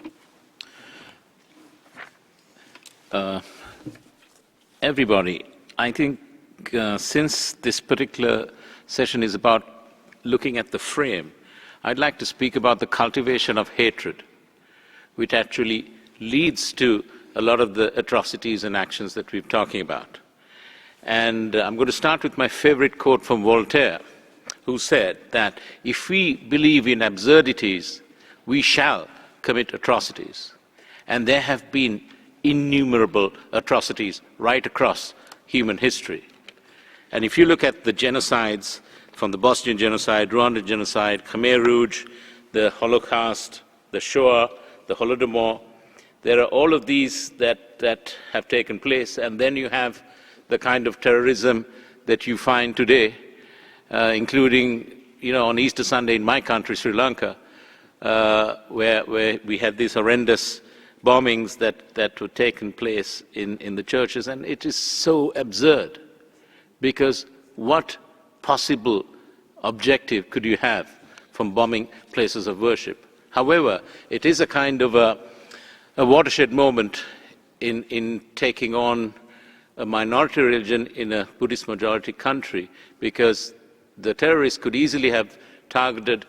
Everybody, I think since this particular session is about looking at the frame, I'd like to speak about the cultivation of hatred, which actually leads to a lot of the atrocities and actions that we're talking about. And I'm going to start with my favorite quote from Voltaire, who said that if we believe in absurdities, we shall commit atrocities. And there have been innumerable atrocities right across human history. And if you look at the genocides, from the Bosnian genocide, Rwandan genocide, Khmer Rouge, the Holocaust, the Shoah, the Holodomor, there are all of these that have taken place. And then you have the kind of terrorism that you find today, including, on Easter Sunday in my country, Sri Lanka, where we had these horrendous bombings that were taken place in the churches. And it is so absurd, because what possible objective could you have from bombing places of worship? However, it is a kind of a watershed moment in taking on a minority religion in a Buddhist majority country, because the terrorists could easily have targeted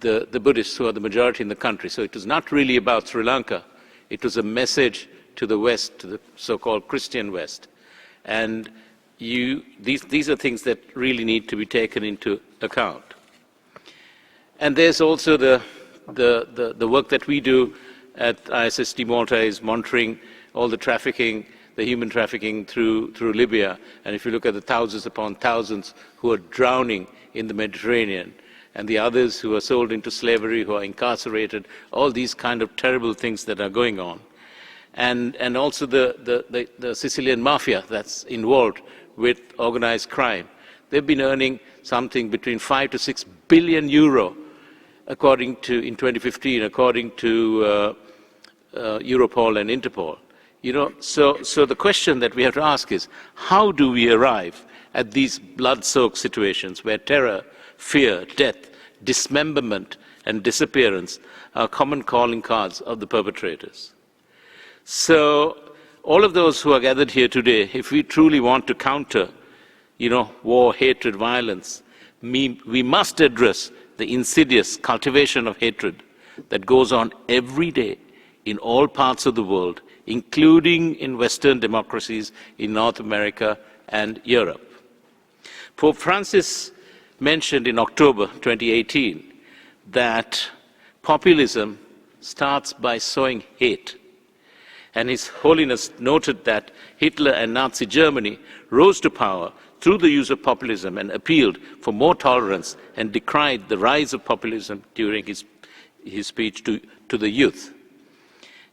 the Buddhists who are the majority in the country. So it was not really about Sri Lanka. It was a message to the West, to the so-called Christian West. And these are things that really need to be taken into account. And there's also the work that we do at ISSD Malta is monitoring all the trafficking, the human trafficking through Libya. And if you look at the thousands upon thousands who are drowning in the Mediterranean, and the others who are sold into slavery, who are incarcerated, all these kind of terrible things that are going on. And also the Sicilian mafia that's involved with organized crime. They've been earning something between 5 to 6 billion euro according to, in 2015, according to Europol and Interpol. You know, so the question that we have to ask is, how do we arrive at these blood-soaked situations where terror, fear, death, dismemberment, and disappearance are common calling cards of the perpetrators? So all of those who are gathered here today, if we truly want to counter, you know, war, hatred, violence, we must address the insidious cultivation of hatred that goes on every day in all parts of the world, including in Western democracies in North America and Europe. Pope Francis mentioned in October 2018 that populism starts by sowing hate. And His Holiness noted that Hitler and Nazi Germany rose to power through the use of populism and appealed for more tolerance and decried the rise of populism during his speech to the youth.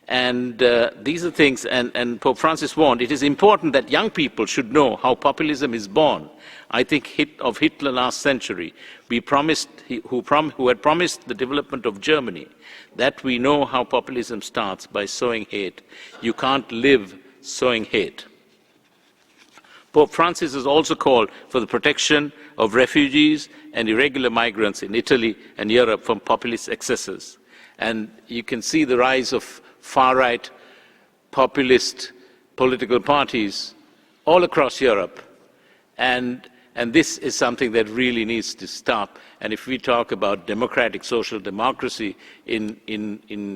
And these are things, and Pope Francis warned, it is important that young people should know how populism is born. I think of Hitler last century, who had promised the development of Germany, that we know how populism starts by sowing hate. You can't live sowing hate. Pope Francis has also called for the protection of refugees and irregular migrants in Italy and Europe from populist excesses. And you can see the rise of far-right populist political parties all across Europe. And this is something that really needs to stop. And if we talk about democratic social democracy in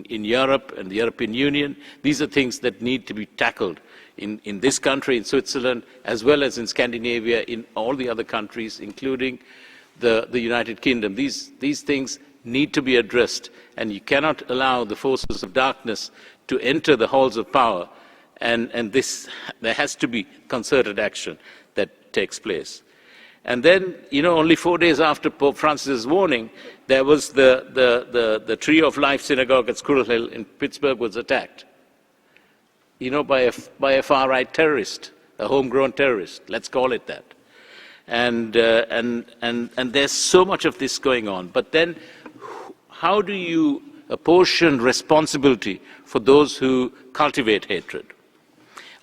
Europe and the European Union, these are things that need to be tackled in this country, in Switzerland, as well as in Scandinavia, in all the other countries, including the United Kingdom. These things need to be addressed, and you cannot allow the forces of darkness to enter the halls of power, and there has to be concerted action that takes place. And then, you know, only 4 days after Pope Francis' warning, there was the Tree of Life synagogue at Squirrel Hill in Pittsburgh was attacked, you know, by a far-right terrorist, a homegrown terrorist, let's call it that. And there's so much of this going on. But then, how do you apportion responsibility for those who cultivate hatred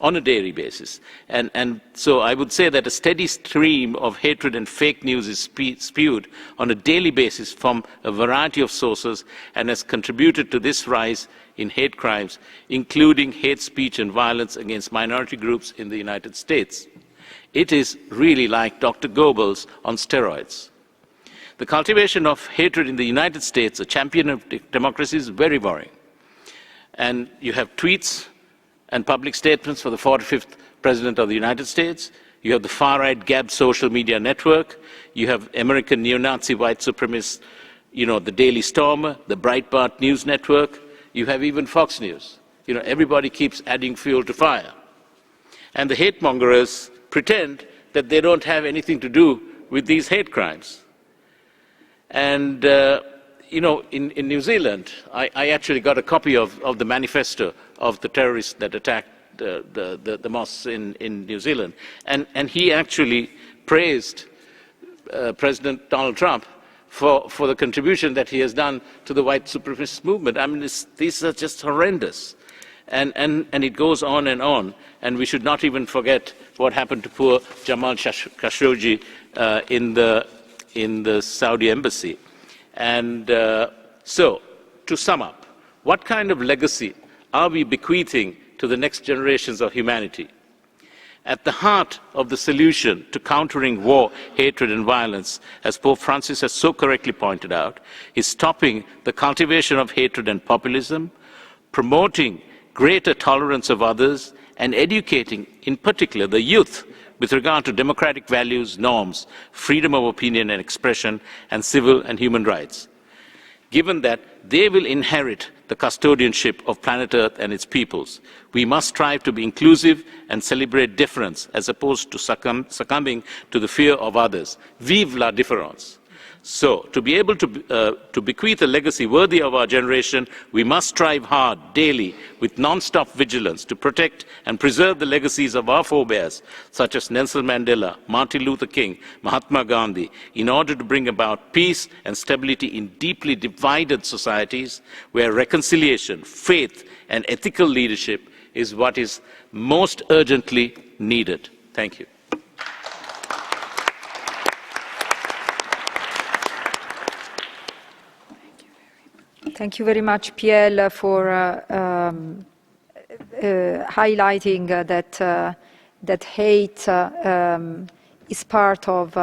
on a daily basis? And so I would say that a steady stream of hatred and fake news is spewed on a daily basis from a variety of sources and has contributed to this rise in hate crimes, including hate speech and violence against minority groups in the United States. It is really like Dr. Goebbels on steroids. The cultivation of hatred in the United States, a champion of democracy, is very worrying. And you have tweets and public statements for the 45th President of the United States. You have the far-right Gab social media network. You have American neo-Nazi white supremacists, you know, the Daily Stormer, the Breitbart News Network. You have even Fox News. You know, everybody keeps adding fuel to fire. And the hate mongers pretend that they don't have anything to do with these hate crimes. And, you know, in New Zealand, I actually got a copy of the manifesto of the terrorists that attacked the mosques in New Zealand. And he actually praised President Donald Trump for the contribution that he has done to the white supremacist movement. I mean, these are just horrendous. And it goes on, and we should not even forget what happened to poor Jamal Khashoggi in the Saudi embassy. And so, to sum up, what kind of legacy are we bequeathing to the next generations of humanity? At the heart of the solution to countering war, hatred, and violence, as Pope Francis has so correctly pointed out, is stopping the cultivation of hatred and populism, promoting greater tolerance of others, and educating, in particular, the youth with regard to democratic values, norms, freedom of opinion and expression, and civil and human rights. Given that they will inherit the custodianship of planet Earth and its peoples, we must strive to be inclusive and celebrate difference as opposed to succumbing to the fear of others. Vive la différence. So, to be able to bequeath a legacy worthy of our generation, we must strive hard daily with non-stop vigilance to protect and preserve the legacies of our forebears, such as Nelson Mandela, Martin Luther King, Mahatma Gandhi, in order to bring about peace and stability in deeply divided societies where reconciliation, faith, and ethical leadership is what is most urgently needed. Thank you. Thank you very much, Piel, for highlighting that hate is part of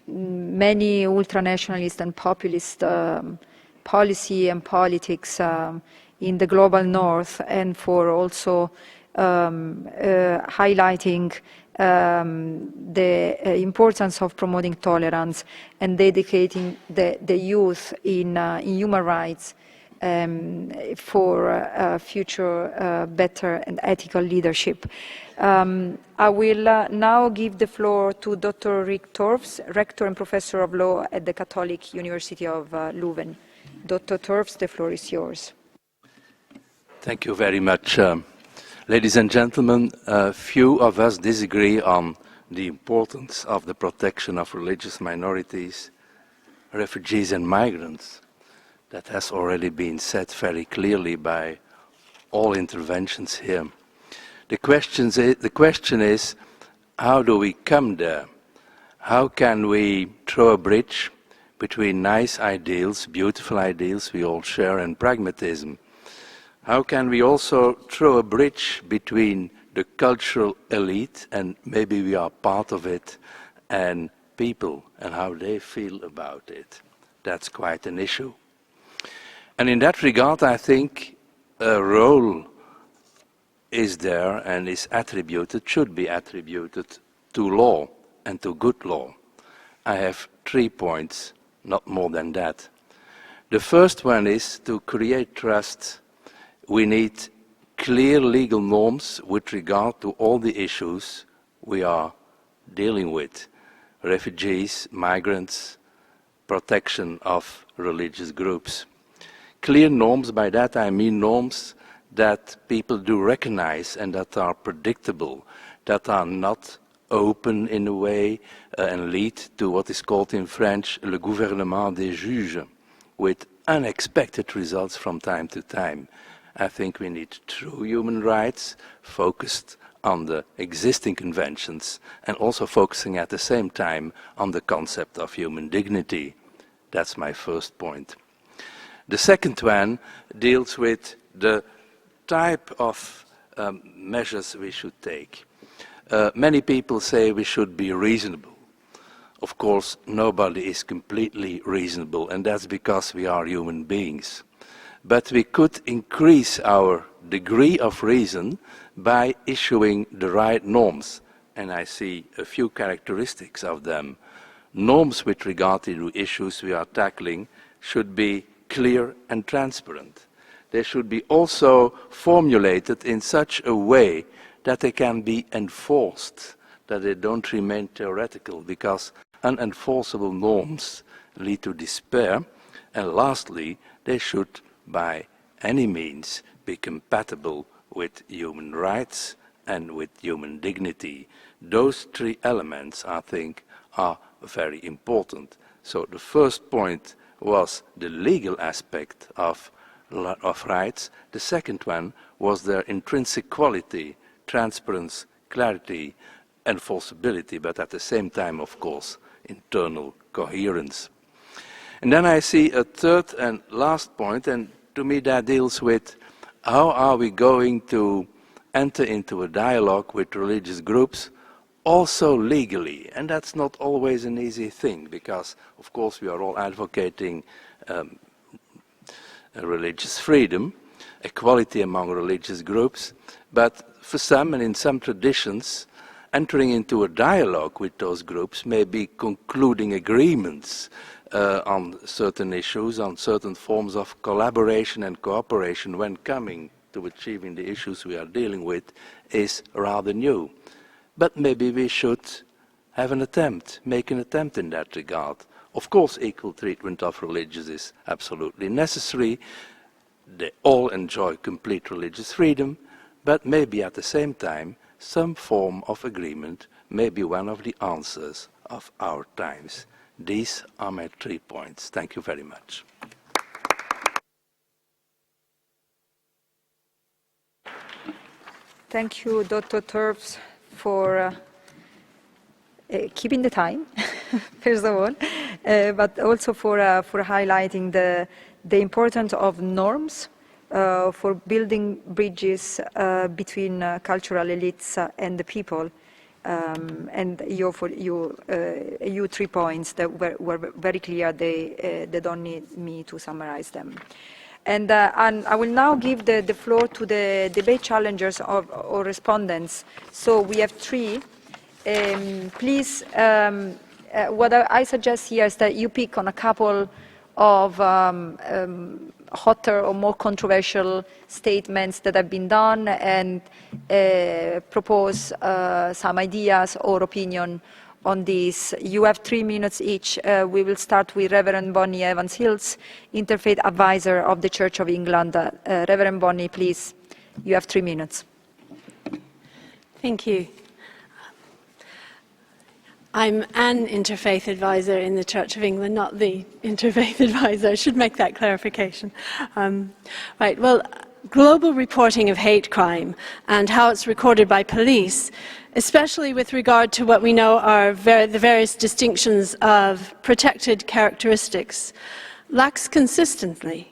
many ultranationalist and populist policy and politics in the global north, and for also highlighting the importance of promoting tolerance and dedicating the youth in human rights for future better and ethical leadership. I will now give the floor to Dr. Rick Torfs, Rector and Professor of Law at the Catholic University of Leuven. Dr. Torfs, the floor is yours. Thank you very much. Ladies and gentlemen, few of us disagree on the importance of the protection of religious minorities, refugees and migrants. That has already been said very clearly by all interventions here. The question is, how do we come there? How can we throw a bridge between nice ideals, beautiful ideals we all share, and pragmatism? How can we also throw a bridge between the cultural elite, and maybe we are part of it, and people and how they feel about it? That's quite an issue. And in that regard, I think a role is there and is attributed, should be attributed to law and to good law. I have 3 points, not more than that. The first one is to create trust. We need clear legal norms with regard to all the issues we are dealing with: refugees, migrants, protection of religious groups. Clear norms, by that I mean norms that people do recognize and that are predictable, that are not open in a way and lead to what is called in French le gouvernement des juges, with unexpected results from time to time. I think we need true human rights focused on the existing conventions and also focusing at the same time on the concept of human dignity. That's my first point. The second one deals with the type of measures we should take. Many people say we should be reasonable. Of course, nobody is completely reasonable, and that's because we are human beings. But we could increase our degree of reason by issuing the right norms, and I see a few characteristics of them. Norms with regard to the issues we are tackling should be clear and transparent. They should be also formulated in such a way that they can be enforced, that they don't remain theoretical, because unenforceable norms lead to despair. And lastly, they should by any means be compatible with human rights and with human dignity. Those 3 elements, I think, are very important. So the first point was the legal aspect of rights. The second one was their intrinsic quality, transparency, clarity, enforceability, but at the same time, of course, internal coherence. And then I see a third and last point, and to me that deals with how are we going to enter into a dialogue with religious groups, also legally. And that's not always an easy thing, because of course we are all advocating religious freedom, equality among religious groups, but for some and in some traditions, entering into a dialogue with those groups may be concluding agreements on certain issues, on certain forms of collaboration and cooperation when coming to achieving the issues we are dealing with is rather new. But maybe we should have an attempt, make an attempt in that regard. Of course, equal treatment of religions is absolutely necessary. They all enjoy complete religious freedom, but maybe at the same time, some form of agreement may be one of the answers of our times. These are my 3 points. Thank you very much. Thank you, Dr. Terps, for keeping the time, first of all, but also for highlighting the importance of norms for building bridges between cultural elites and the people. And your 3 points that were very clear, they don't need me to summarize them. And I will now give the floor to the debate challengers or respondents. So we have 3. Please, what I suggest here is that you pick on a couple of hotter or more controversial statements that have been done and propose some ideas or opinion on this. You have 3 minutes each. We will start with Reverend Bonnie Evans-Hills, Interfaith Advisor of the Church of England. Reverend Bonnie, please, you have 3 minutes. Thank you. I'm an interfaith advisor in the Church of England, not the interfaith advisor. I should make that clarification. Right, well, global reporting of hate crime and how it's recorded by police, especially with regard to what we know are the various distinctions of protected characteristics, lacks consistently.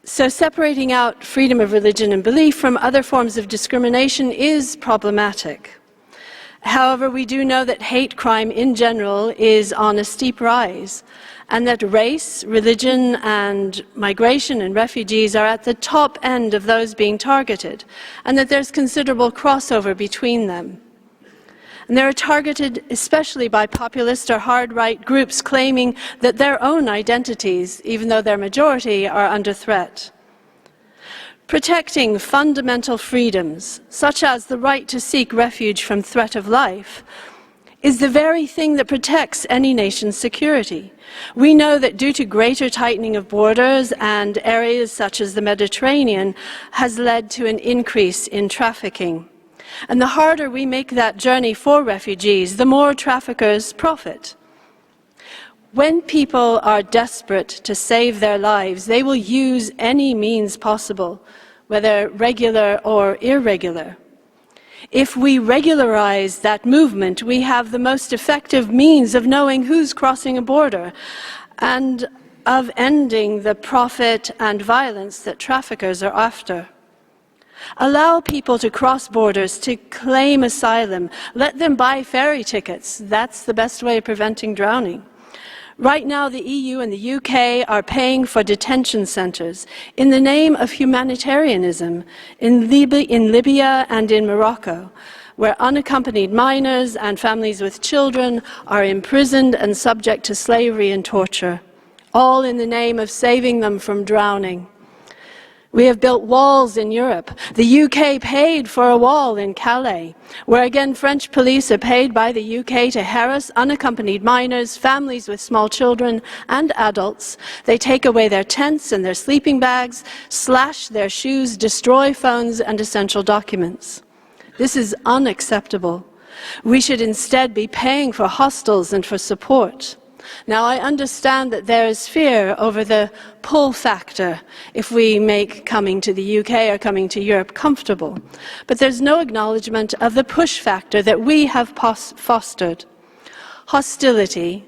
So separating out freedom of religion and belief from other forms of discrimination is problematic. However, we do know that hate crime in general is on a steep rise, and that race, religion, and migration and refugees are at the top end of those being targeted, and that there's considerable crossover between them. And they're targeted especially by populist or hard-right groups claiming that their own identities, even though their majority, are under threat. Protecting fundamental freedoms, such as the right to seek refuge from threat of life, is the very thing that protects any nation's security. We know that due to greater tightening of borders and areas such as the Mediterranean has led to an increase in trafficking. And the harder we make that journey for refugees, the more traffickers profit. When people are desperate to save their lives, they will use any means possible, whether regular or irregular. If we regularize that movement, we have the most effective means of knowing who's crossing a border and of ending the profit and violence that traffickers are after. Allow people to cross borders to claim asylum. Let them buy ferry tickets. That's the best way of preventing drowning. Right now, the EU and the UK are paying for detention centres in the name of humanitarianism in Libya and in Morocco, where unaccompanied minors and families with children are imprisoned and subject to slavery and torture, all in the name of saving them from drowning. We have built walls in Europe. The UK paid for a wall in Calais, where again French police are paid by the UK to harass unaccompanied minors, families with small children and adults. They take away their tents and their sleeping bags, slash their shoes, destroy phones and essential documents. This is unacceptable. We should instead be paying for hostels and for support. Now, I understand that there is fear over the pull factor if we make coming to the UK or coming to Europe comfortable, but there's no acknowledgement of the push factor that we have fostered. Hostility,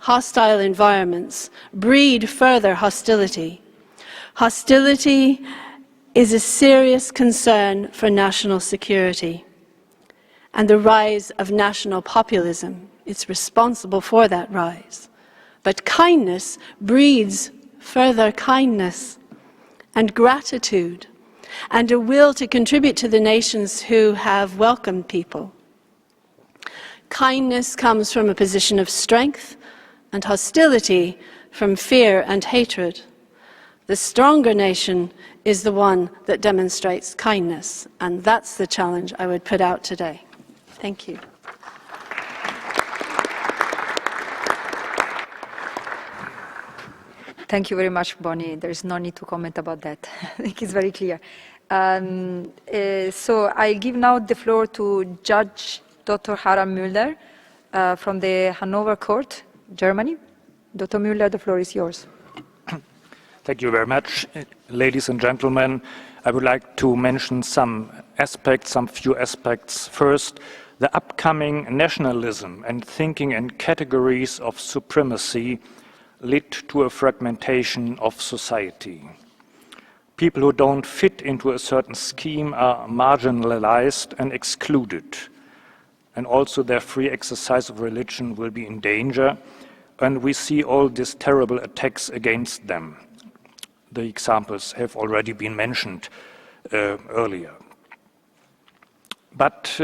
hostile environments breed further hostility. Hostility is a serious concern for national security, and the rise of national populism is responsible for that rise. But kindness breeds further kindness and gratitude and a will to contribute to the nations who have welcomed people. Kindness comes from a position of strength, and hostility from fear and hatred. The stronger nation is the one that demonstrates kindness, and that's the challenge I would put out today. Thank you. Thank you very much, Bonnie. There's no need to comment about that. I think it's very clear. So I give now the floor to Judge Dr. Harald Müller from the Hanover Court, Germany. Dr. Müller, the floor is yours. Thank you very much. Ladies and gentlemen, I would like to mention some few aspects. First, the upcoming nationalism and thinking in categories of supremacy lead to a fragmentation of society. People who don't fit into a certain scheme are marginalized and excluded. And also their free exercise of religion will be in danger. And we see all these terrible attacks against them. The examples have already been mentioned earlier. But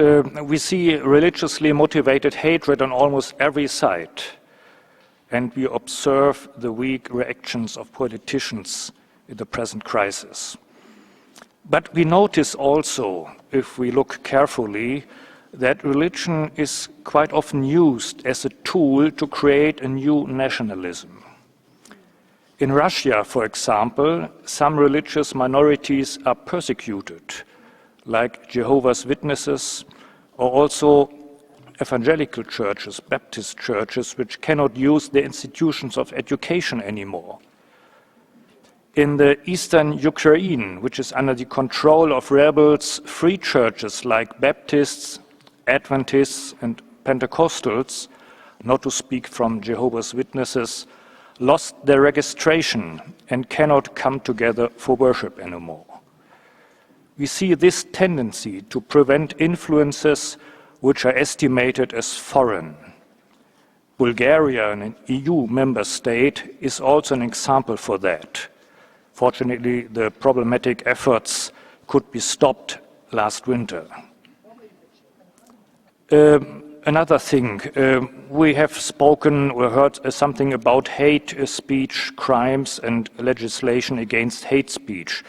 we see religiously motivated hatred on almost every side. And we observe the weak reactions of politicians in the present crisis. But we notice also, if we look carefully, that religion is quite often used as a tool to create a new nationalism. In Russia, for example, some religious minorities are persecuted, like Jehovah's Witnesses, or also evangelical churches, Baptist churches, which cannot use the institutions of education anymore. In the eastern Ukraine, which is under the control of rebels, free churches like Baptists, Adventists and Pentecostals, not to speak from Jehovah's Witnesses, lost their registration and cannot come together for worship anymore. We see this tendency to prevent influences which are estimated as foreign. Bulgaria, an EU member state, is also an example for that. Fortunately, the problematic efforts could be stopped last winter. Another thing, we have spoken or heard something about hate speech crimes and legislation against hate speech.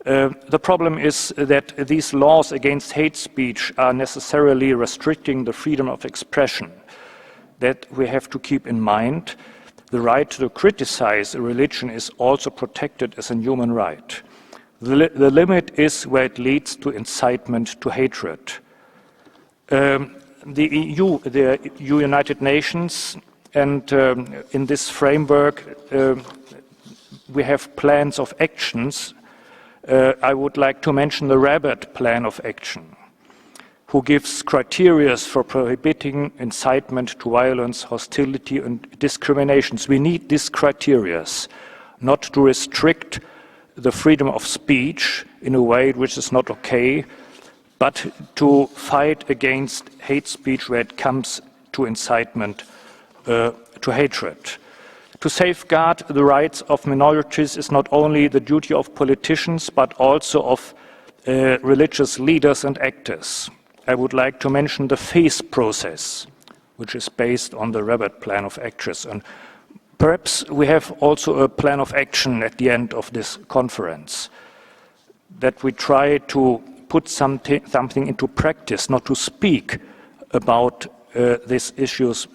The problem is that these laws against hate speech are necessarily restricting the freedom of expression. That we have to keep in mind. The right to criticize a religion is also protected as a human right. The limit is where it leads to incitement to hatred. The EU, the United Nations, and in this framework we have plans of actions. I would like to mention the Rabat Plan of Action, who gives criteria for prohibiting incitement to violence, hostility and discriminations. We need these criteria, not to restrict the freedom of speech in a way which is not okay, but to fight against hate speech where it comes to incitement to hatred. To safeguard the rights of minorities is not only the duty of politicians, but also of religious leaders and actors. I would like to mention the FACE process, which is based on the Rabat Plan of Action. And perhaps we have also a plan of action at the end of this conference, that we try to put something into practice, not to speak about these issues,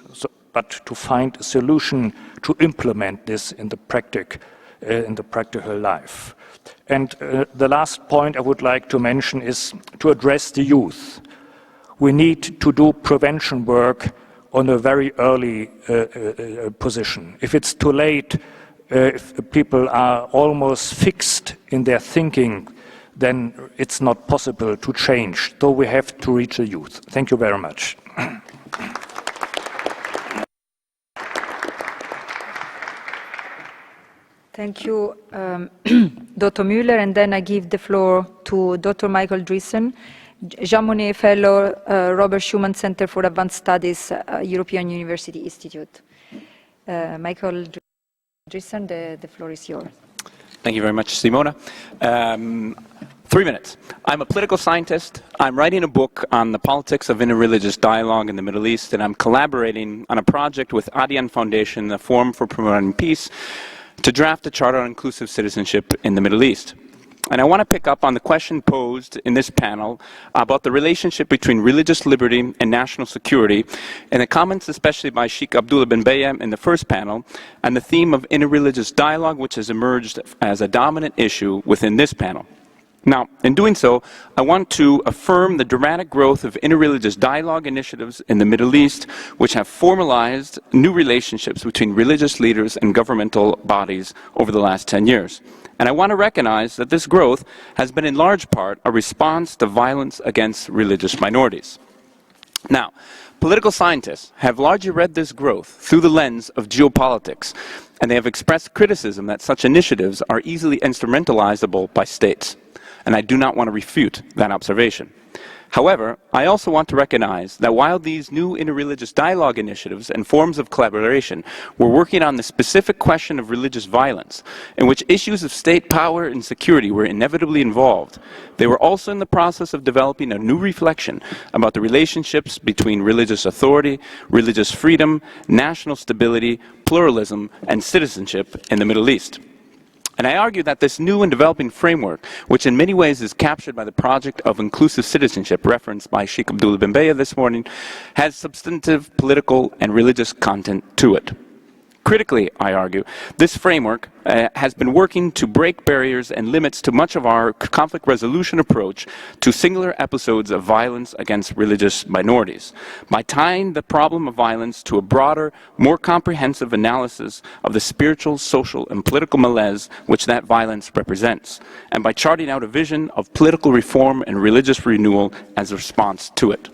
but to find a solution to implement this in the practical life. And the last point I would like to mention is to address the youth. We need to do prevention work on a very early position. If it's too late, if people are almost fixed in their thinking, then it's not possible to change, though we have to reach the youth. Thank you very much. Thank you, Dr. Müller, and then I give the floor to Dr. Michael Dreesen, Jean Monnet Fellow, Robert Schuman Center for Advanced Studies, European University Institute. Michael Dreesen, the floor is yours. Thank you very much, Simona. 3 minutes. I'm a political scientist. I'm writing a book on the politics of interreligious dialogue in the Middle East, and I'm collaborating on a project with Adian Foundation, the Forum for Promoting Peace, to draft a charter on inclusive citizenship in the Middle East. And I want to pick up on the question posed in this panel about the relationship between religious liberty and national security, and the comments especially by Sheikh Abdullah bin Bayem in the first panel, and the theme of interreligious dialogue, which has emerged as a dominant issue within this panel. Now, in doing so, I want to affirm the dramatic growth of interreligious dialogue initiatives in the Middle East, which have formalized new relationships between religious leaders and governmental bodies over the last 10 years. And I want to recognize that this growth has been in large part a response to violence against religious minorities. Now, political scientists have largely read this growth through the lens of geopolitics, and they have expressed criticism that such initiatives are easily instrumentalizable by states. And I do not want to refute that observation. However, I also want to recognize that while these new interreligious dialogue initiatives and forms of collaboration were working on the specific question of religious violence, in which issues of state power and security were inevitably involved, they were also in the process of developing a new reflection about the relationships between religious authority, religious freedom, national stability, pluralism, and citizenship in the Middle East. And I argue that this new and developing framework, which in many ways is captured by the project of inclusive citizenship referenced by Sheikh Abdullah bin Bayem this morning, has substantive political and religious content to it. Critically, I argue, this framework has been working to break barriers and limits to much of our conflict resolution approach to singular episodes of violence against religious minorities, by tying the problem of violence to a broader, more comprehensive analysis of the spiritual, social, and political malaise which that violence represents, and by charting out a vision of political reform and religious renewal as a response to it.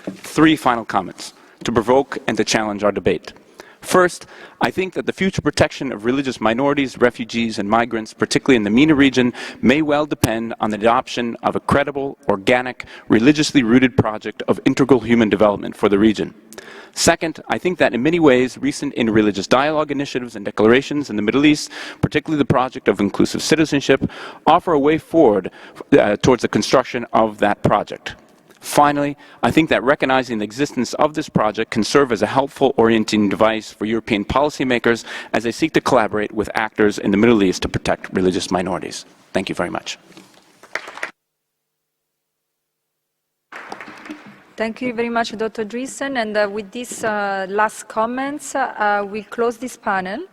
3 final comments to provoke and to challenge our debate. First, I think that the future protection of religious minorities, refugees, and migrants, particularly in the MENA region, may well depend on the adoption of a credible, organic, religiously rooted project of integral human development for the region. Second, I think that in many ways, recent interreligious dialogue initiatives and declarations in the Middle East, particularly the project of inclusive citizenship, offer a way forward towards the construction of that project. Finally, I think that recognizing the existence of this project can serve as a helpful orienting device for European policymakers as they seek to collaborate with actors in the Middle East to protect religious minorities. Thank you very much. Thank you very much, Dr. Dreesen. And with these last comments, we close this panel.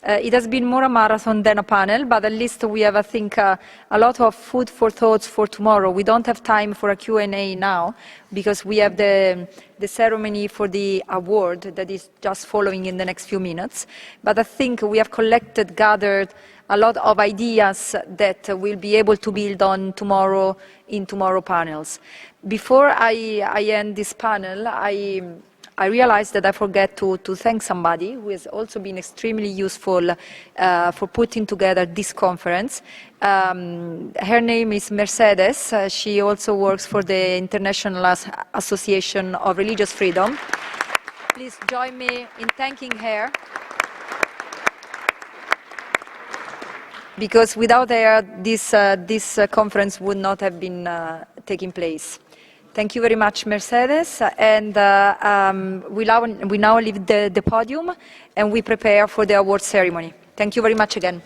It has been more a marathon than a panel, but at least we have, I think, a lot of food for thoughts for tomorrow. We don't have time for a Q&A now because we have the ceremony for the award that is just following in the next few minutes. But I think we have gathered a lot of ideas that we'll be able to build on tomorrow in tomorrow panels. Before I end this panel, I realized that I forgot to thank somebody who has also been extremely useful for putting together this conference. Her name is Mercedes. She also works for the International Association of Religious Freedom. Please join me in thanking her. Because without her, this conference would not have been taking place. Thank you very much, Mercedes. And we now leave the podium and we prepare for the award ceremony. Thank you very much again.